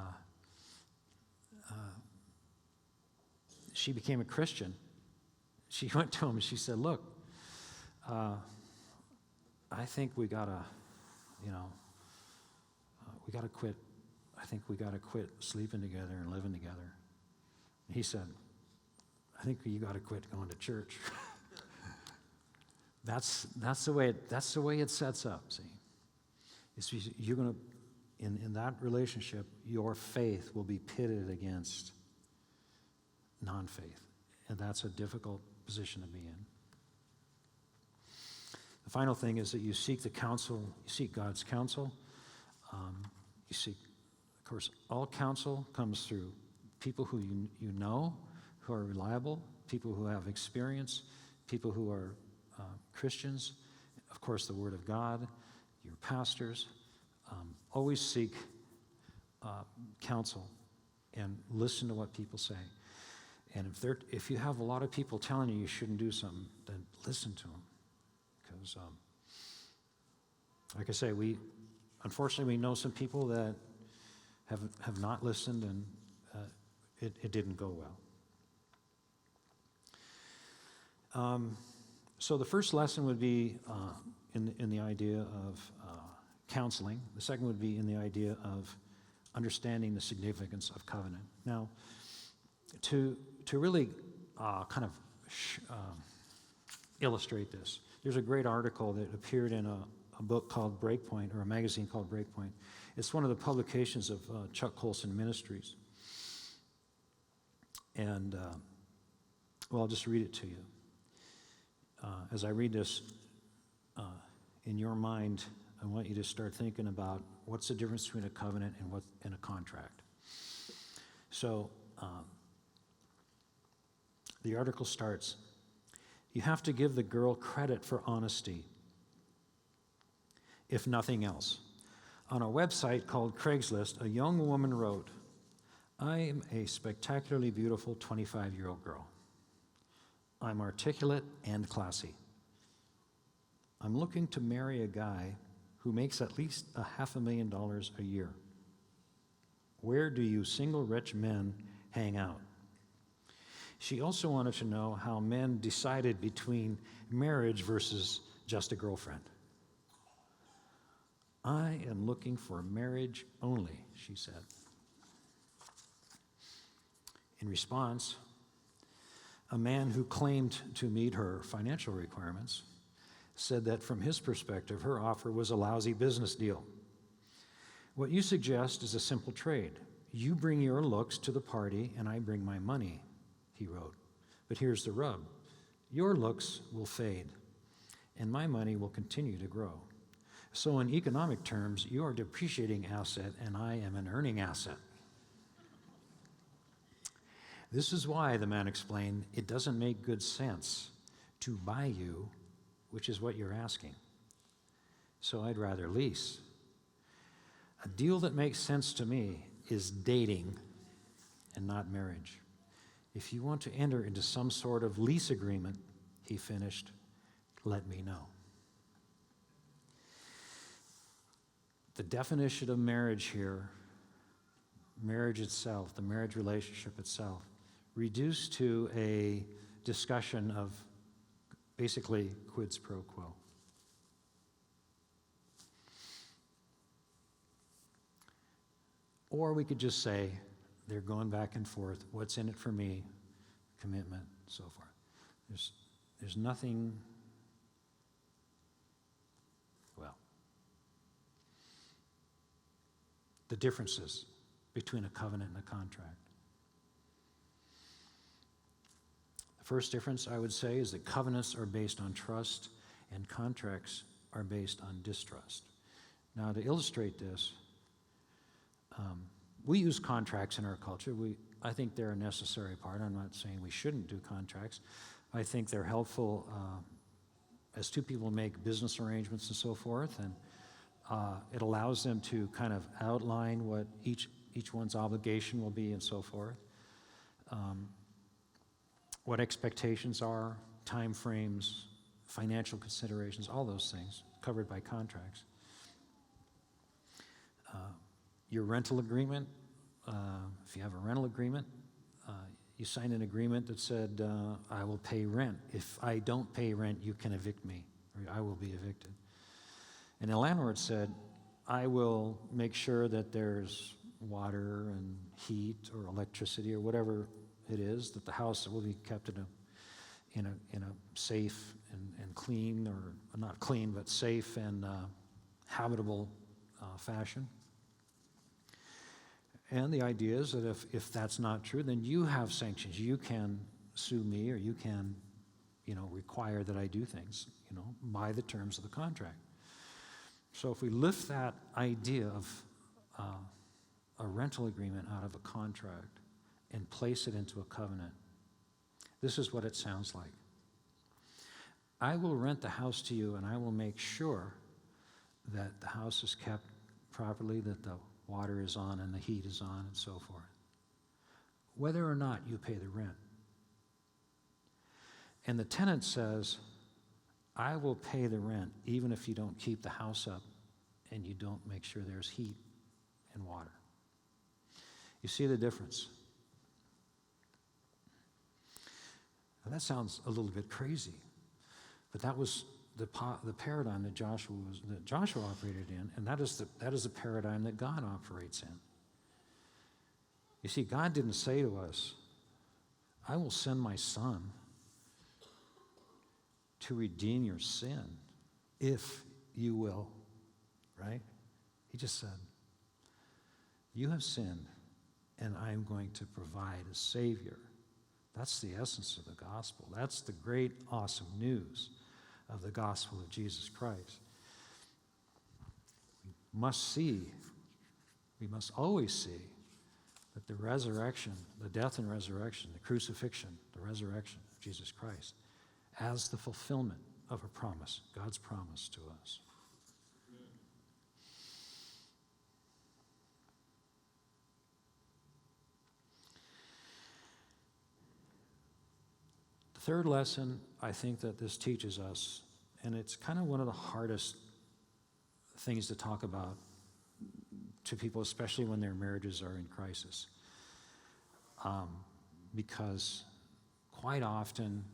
she became a Christian. She went to him and she said, look, I think we gotta quit. I think we gotta quit sleeping together and living together. And he said, I think you gotta quit going to church. That's the way it sets up. See, you're gonna in that relationship, your faith will be pitted against non-faith, and that's a difficult position to be in. The final thing is that you seek God's counsel. Of course, all counsel comes through people who you know, who are reliable, people who have experience, people who are Christians, of course, the Word of God, your pastors. Always seek counsel and listen to what people say. And if you have a lot of people telling you shouldn't do something, then listen to them. Because, like I say, unfortunately, we know some people that have not listened, and it didn't go well. So the first lesson would be in the idea of counseling. The second would be in the idea of understanding the significance of covenant. Now, to really kind of illustrate this, there's a great article that appeared in a book called Breakpoint, or a magazine called Breakpoint. It's one of the publications of Chuck Colson Ministries. And, well, I'll just read it to you. As I read this, in your mind, I want you to start thinking about what's the difference between a covenant and a contract. So, the article starts, you have to give the girl credit for honesty. if nothing else. On a website called Craigslist, a young woman wrote, "I am a spectacularly beautiful 25-year-old girl. I'm articulate and classy. I'm looking to marry a guy who makes at least $500,000 a year. Where do you single rich men hang out?" She also wanted to know how men decided between marriage versus just a girlfriend. "I am looking for marriage only," she said. In response, a man who claimed to meet her financial requirements said that from his perspective, her offer was a lousy business deal. "What you suggest is a simple trade. You bring your looks to the party and I bring my money," he wrote. "But here's the rub. Your looks will fade and my money will continue to grow. So in economic terms, you are a depreciating asset and I am an earning asset." This is why, the man explained, it doesn't make good sense to buy you, which is what you're asking. So I'd rather lease. A deal that makes sense to me is dating and not marriage. If you want to enter into some sort of lease agreement, he finished, let me know. The definition of marriage here, marriage itself, the marriage relationship itself, reduced to a discussion of basically quid pro quo. Or we could just say, they're going back and forth, what's in it for me, commitment, so forth. There's nothing, well, the differences between a covenant and a contract. The first difference, I would say, is that covenants are based on trust and contracts are based on distrust. Now, to illustrate this, we use contracts in our culture. I think they're a necessary part. I'm not saying we shouldn't do contracts. I think they're helpful as two people make business arrangements and so forth, and it allows them to kind of outline what each one's obligation will be and so forth, what expectations are, time frames, financial considerations, all those things covered by contracts. Your rental agreement, if you have a rental agreement, you sign an agreement that said, I will pay rent. If I don't pay rent, you can evict me, or I will be evicted. And the landlord said, I will make sure that there's water and heat or electricity or whatever it is, that the house will be kept in a safe and clean, or not clean, but safe and habitable fashion. And the idea is that if that's not true, then you have sanctions. You can sue me, or you can, require that I do things, by the terms of the contract. So if we lift that idea of a rental agreement out of a contract and place it into a covenant, this is what it sounds like. I will rent the house to you, and I will make sure that the house is kept properly, that the water is on and the heat is on and so forth, whether or not you pay the rent. And the tenant says, I will pay the rent even if you don't keep the house up and you don't make sure there's heat and water. You see the difference? Now that sounds a little bit crazy, but that was the paradigm that Joshua operated in, and that is the paradigm that God operates in. You see, God didn't say to us, I will send my son to redeem your sin, if you will, right? He just said, you have sinned, and I'm going to provide a Savior. That's the essence of the gospel. That's the great, awesome news of the gospel of Jesus Christ. We must always see that the resurrection, the death and resurrection, the crucifixion, the resurrection of Jesus Christ, as the fulfillment of a promise, God's promise to us. Third lesson I think that this teaches us, and it's kind of one of the hardest things to talk about to people, especially when their marriages are in crisis. Because quite often,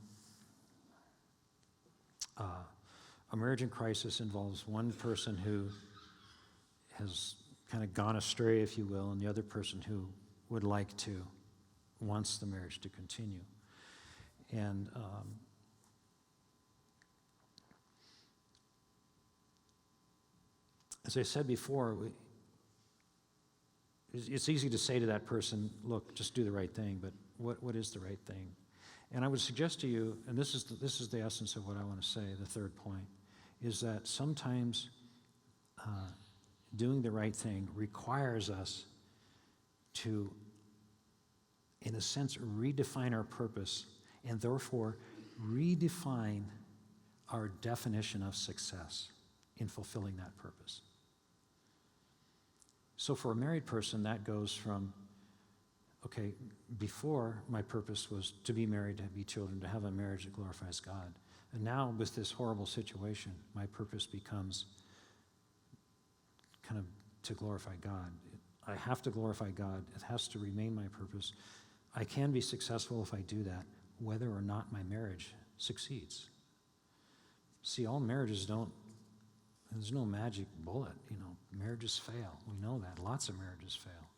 a marriage in crisis involves one person who has kind of gone astray, if you will, and the other person who would like to, wants the marriage to continue. And as I said before, it's easy to say to that person, look, just do the right thing, but what is the right thing? And I would suggest to you, and this is the essence of what I want to say, the third point, is that sometimes doing the right thing requires us to, in a sense, redefine our purpose and therefore redefine our definition of success in fulfilling that purpose. So for a married person, that goes from, okay, before my purpose was to be married, to be children, to have a marriage that glorifies God. And now with this horrible situation, my purpose becomes kind of to glorify God. I have to glorify God. It has to remain my purpose. I can be successful if I do that, whether or not my marriage succeeds. See, all marriages don't, there's no magic bullet, you know. Marriages fail. We know that. Lots of marriages fail.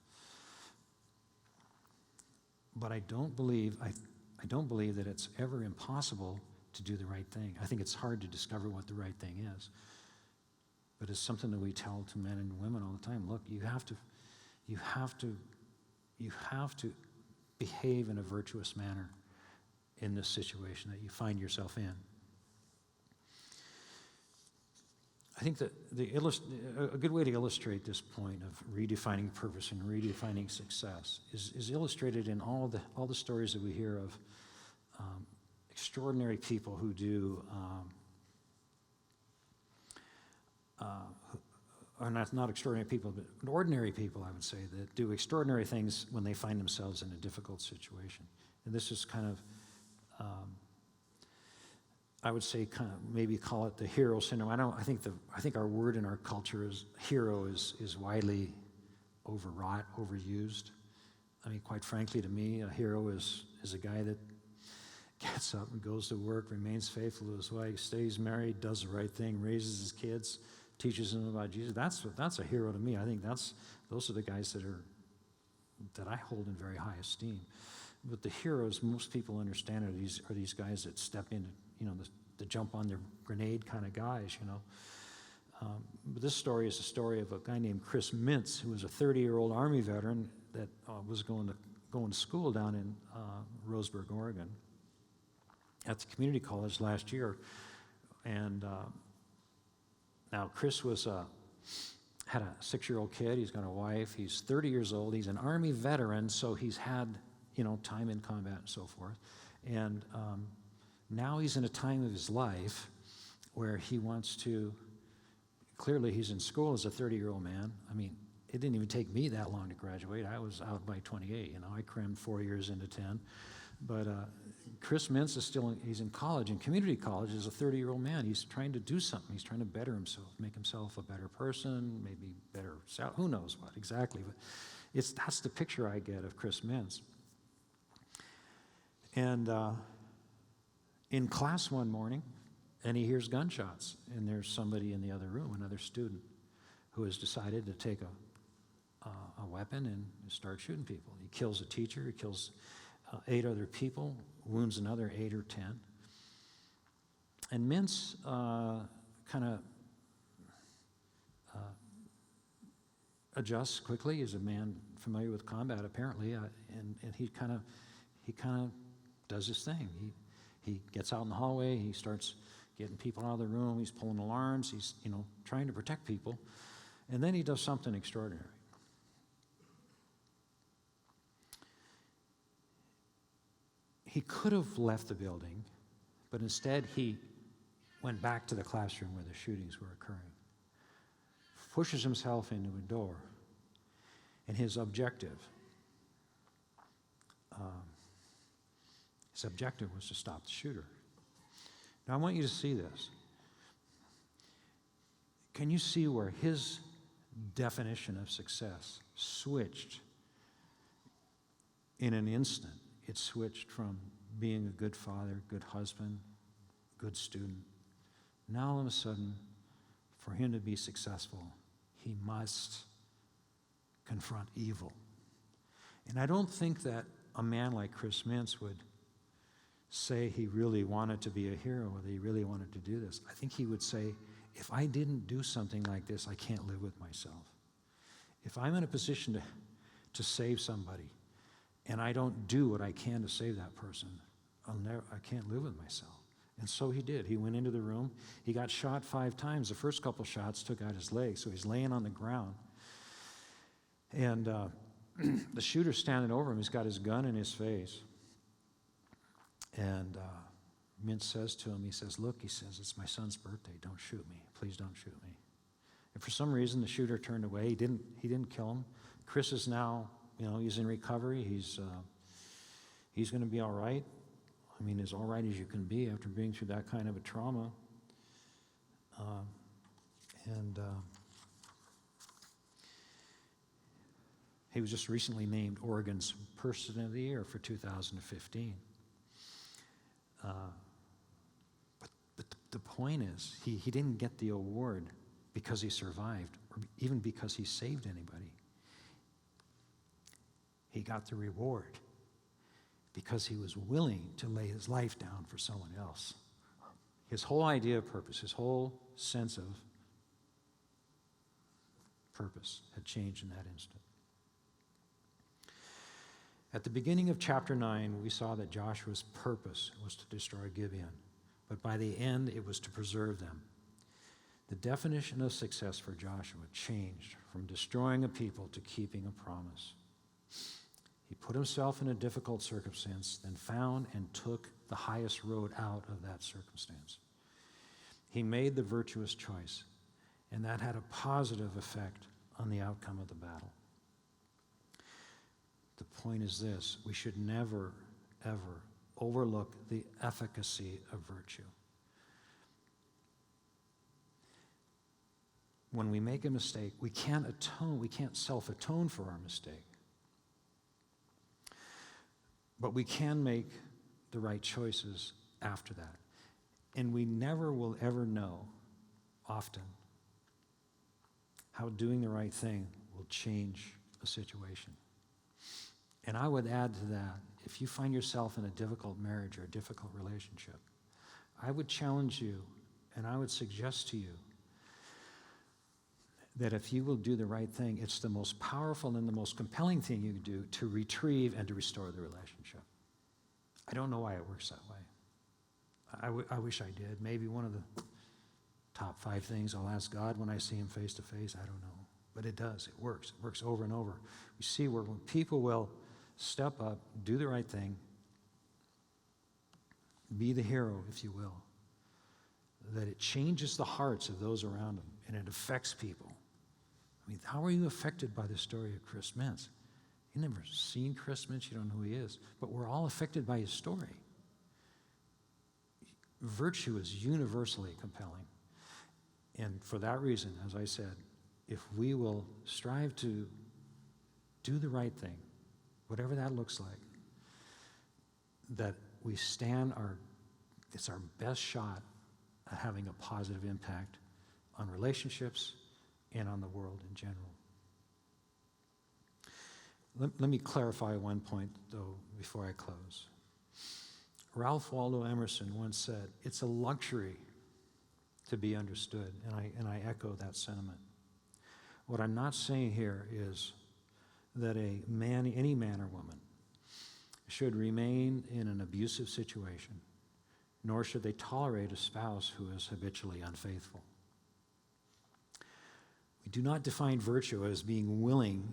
But I don't believe that it's ever impossible to do the right thing. I think it's hard to discover what the right thing is. But it's something that we tell to men and women all the time. Look, you have to behave in a virtuous manner in this situation that you find yourself in. I think that a good way to illustrate this point of redefining purpose and redefining success is illustrated in all the stories that we hear of extraordinary people who do, or not extraordinary people, but ordinary people, I would say, that do extraordinary things when they find themselves in a difficult situation. And this is kind of, I would say, kind of maybe call it the hero syndrome. I think our word in our culture is hero is widely overwrought, overused. I mean, quite frankly, to me, a hero is a guy that gets up and goes to work, remains faithful to his wife, stays married, does the right thing, raises his kids, teaches them about Jesus. That's a hero to me. I think those are the guys that I hold in very high esteem. But the heroes, most people understand, are these guys that step in, you know, the jump on their grenade kind of guys, you know. But this story is a story of a guy named Chris Mintz, who was a 30-year-old Army veteran that was going to school down in Roseburg, Oregon, at the community college last year. And now Chris had a 6-year-old kid. He's got a wife. He's 30 years old. He's an Army veteran, so he's had, you know, time in combat and so forth. And now he's in a time of his life where he wants to, clearly he's in school as a 30-year-old man. I mean, it didn't even take me that long to graduate. I was out by 28, you know. I crammed 4 years into 10. But Chris Mintz he's in college, in community college, as a 30-year-old man. He's trying to do something. He's trying to better himself, make himself a better person, maybe better, who knows what exactly. But that's the picture I get of Chris Mintz. And in class one morning, and he hears gunshots, and there's somebody in the other room, another student, who has decided to take a weapon and start shooting people. He kills a teacher, he kills 8 other people, wounds another 8 or 10. And Mintz kind of adjusts quickly. He's a man familiar with combat, apparently, and he kind of does his thing. He gets out in the hallway. He starts getting people out of the room. He's pulling alarms. He's, you know, trying to protect people. And then he does something extraordinary. He could have left the building, but instead he went back to the classroom where the shootings were occurring, pushes himself into a door, and his objective His objective was to stop the shooter. Now, I want you to see this. Can you see where his definition of success switched in an instant? It switched from being a good father, good husband, good student. Now, all of a sudden, for him to be successful, he must confront evil. And I don't think that a man like Chris Mintz would say he really wanted to be a hero or that he really wanted to do this. I think he would say, if I didn't do something like this, I can't live with myself. If I'm in a position to save somebody and I don't do what I can to save that person, I can't live with myself. And so he did. He went into the room. He got shot 5 times. The first couple shots took out his leg, so he's laying on the ground. And the shooter's standing over him. He's got his gun in his face. And Mintz says to him, he says, look, he says, it's my son's birthday. Don't shoot me. Please don't shoot me. And for some reason, the shooter turned away. He didn't kill him. Chris is now, he's in recovery. He's going to be all right. I mean, as all right as you can be after being through that kind of a trauma. He was just recently named Oregon's Person of the Year for 2015. But the point is, he didn't get the award because he survived, or even because he saved anybody. He got the reward because he was willing to lay his life down for someone else. His whole idea of purpose, his whole sense of purpose had changed in that instant. At the beginning of chapter 9, we saw that Joshua's purpose was to destroy Gibeon, but by the end, it was to preserve them. The definition of success for Joshua changed from destroying a people to keeping a promise. He put himself in a difficult circumstance, then found and took the highest road out of that circumstance. He made the virtuous choice, and that had a positive effect on the outcome of the battle. The point is this: we should never, ever overlook the efficacy of virtue. When we make a mistake, we can't self-atone for our mistake. But we can make the right choices after that. And we never will ever know, often, how doing the right thing will change a situation. And I would add to that, if you find yourself in a difficult marriage or a difficult relationship, I would challenge you and I would suggest to you that if you will do the right thing, it's the most powerful and the most compelling thing you can do to retrieve and to restore the relationship. I don't know why it works that way. I wish I did. Maybe one of the top 5 things I'll ask God when I see him face to face, I don't know. But it does. It works. It works over and over. We see where when people will step up, do the right thing, be the hero, if you will, that it changes the hearts of those around them and it affects people. I mean, how are you affected by the story of Chris Mintz? You've never seen Chris Mintz, you don't know who he is, but we're all affected by his story. Virtue is universally compelling. And for that reason, as I said, if we will strive to do the right thing, whatever that looks like, that we it's our best shot at having a positive impact on relationships and on the world in general. Let me clarify one point, though, before I close. Ralph Waldo Emerson once said, "It's a luxury to be understood," and I echo that sentiment. What I'm not saying here is that any man or woman, should remain in an abusive situation, nor should they tolerate a spouse who is habitually unfaithful. We do not define virtue as being willing.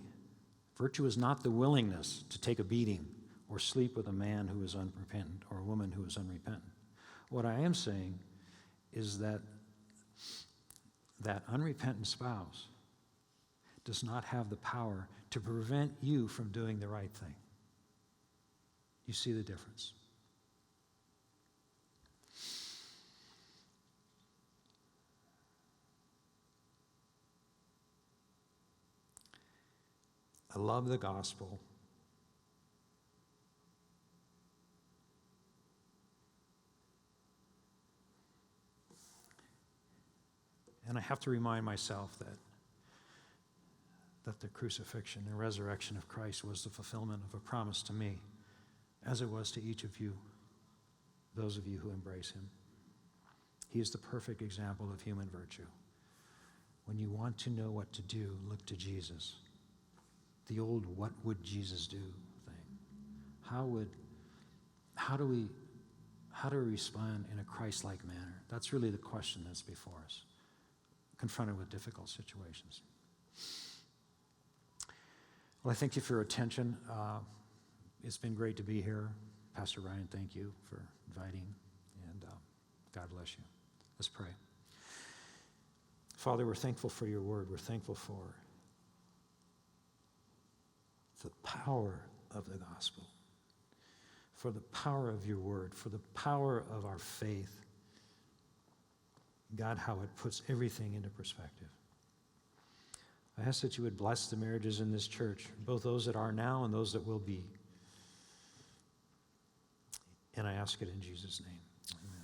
Virtue is not the willingness to take a beating or sleep with a man who is unrepentant or a woman who is unrepentant. What I am saying is that unrepentant spouse does not have the power to prevent you from doing the right thing. You see the difference? I love the gospel. And I have to remind myself that the crucifixion and resurrection of Christ was the fulfillment of a promise to me, as it was to each of you, those of you who embrace him. He is the perfect example of human virtue. When you want to know what to do, look to Jesus. The old "what would Jesus do" thing. How do we respond in a Christ-like manner? That's really the question that's before us, confronted with difficult situations. Well, I thank you for your attention. It's been great to be here. Pastor Ryan, thank you for inviting, and God bless you. Let's pray. Father, we're thankful for your word. We're thankful for the power of the gospel, for the power of your word, for the power of our faith. God, how it puts everything into perspective. I ask that you would bless the marriages in this church, both those that are now and those that will be. And I ask it in Jesus' name. Amen.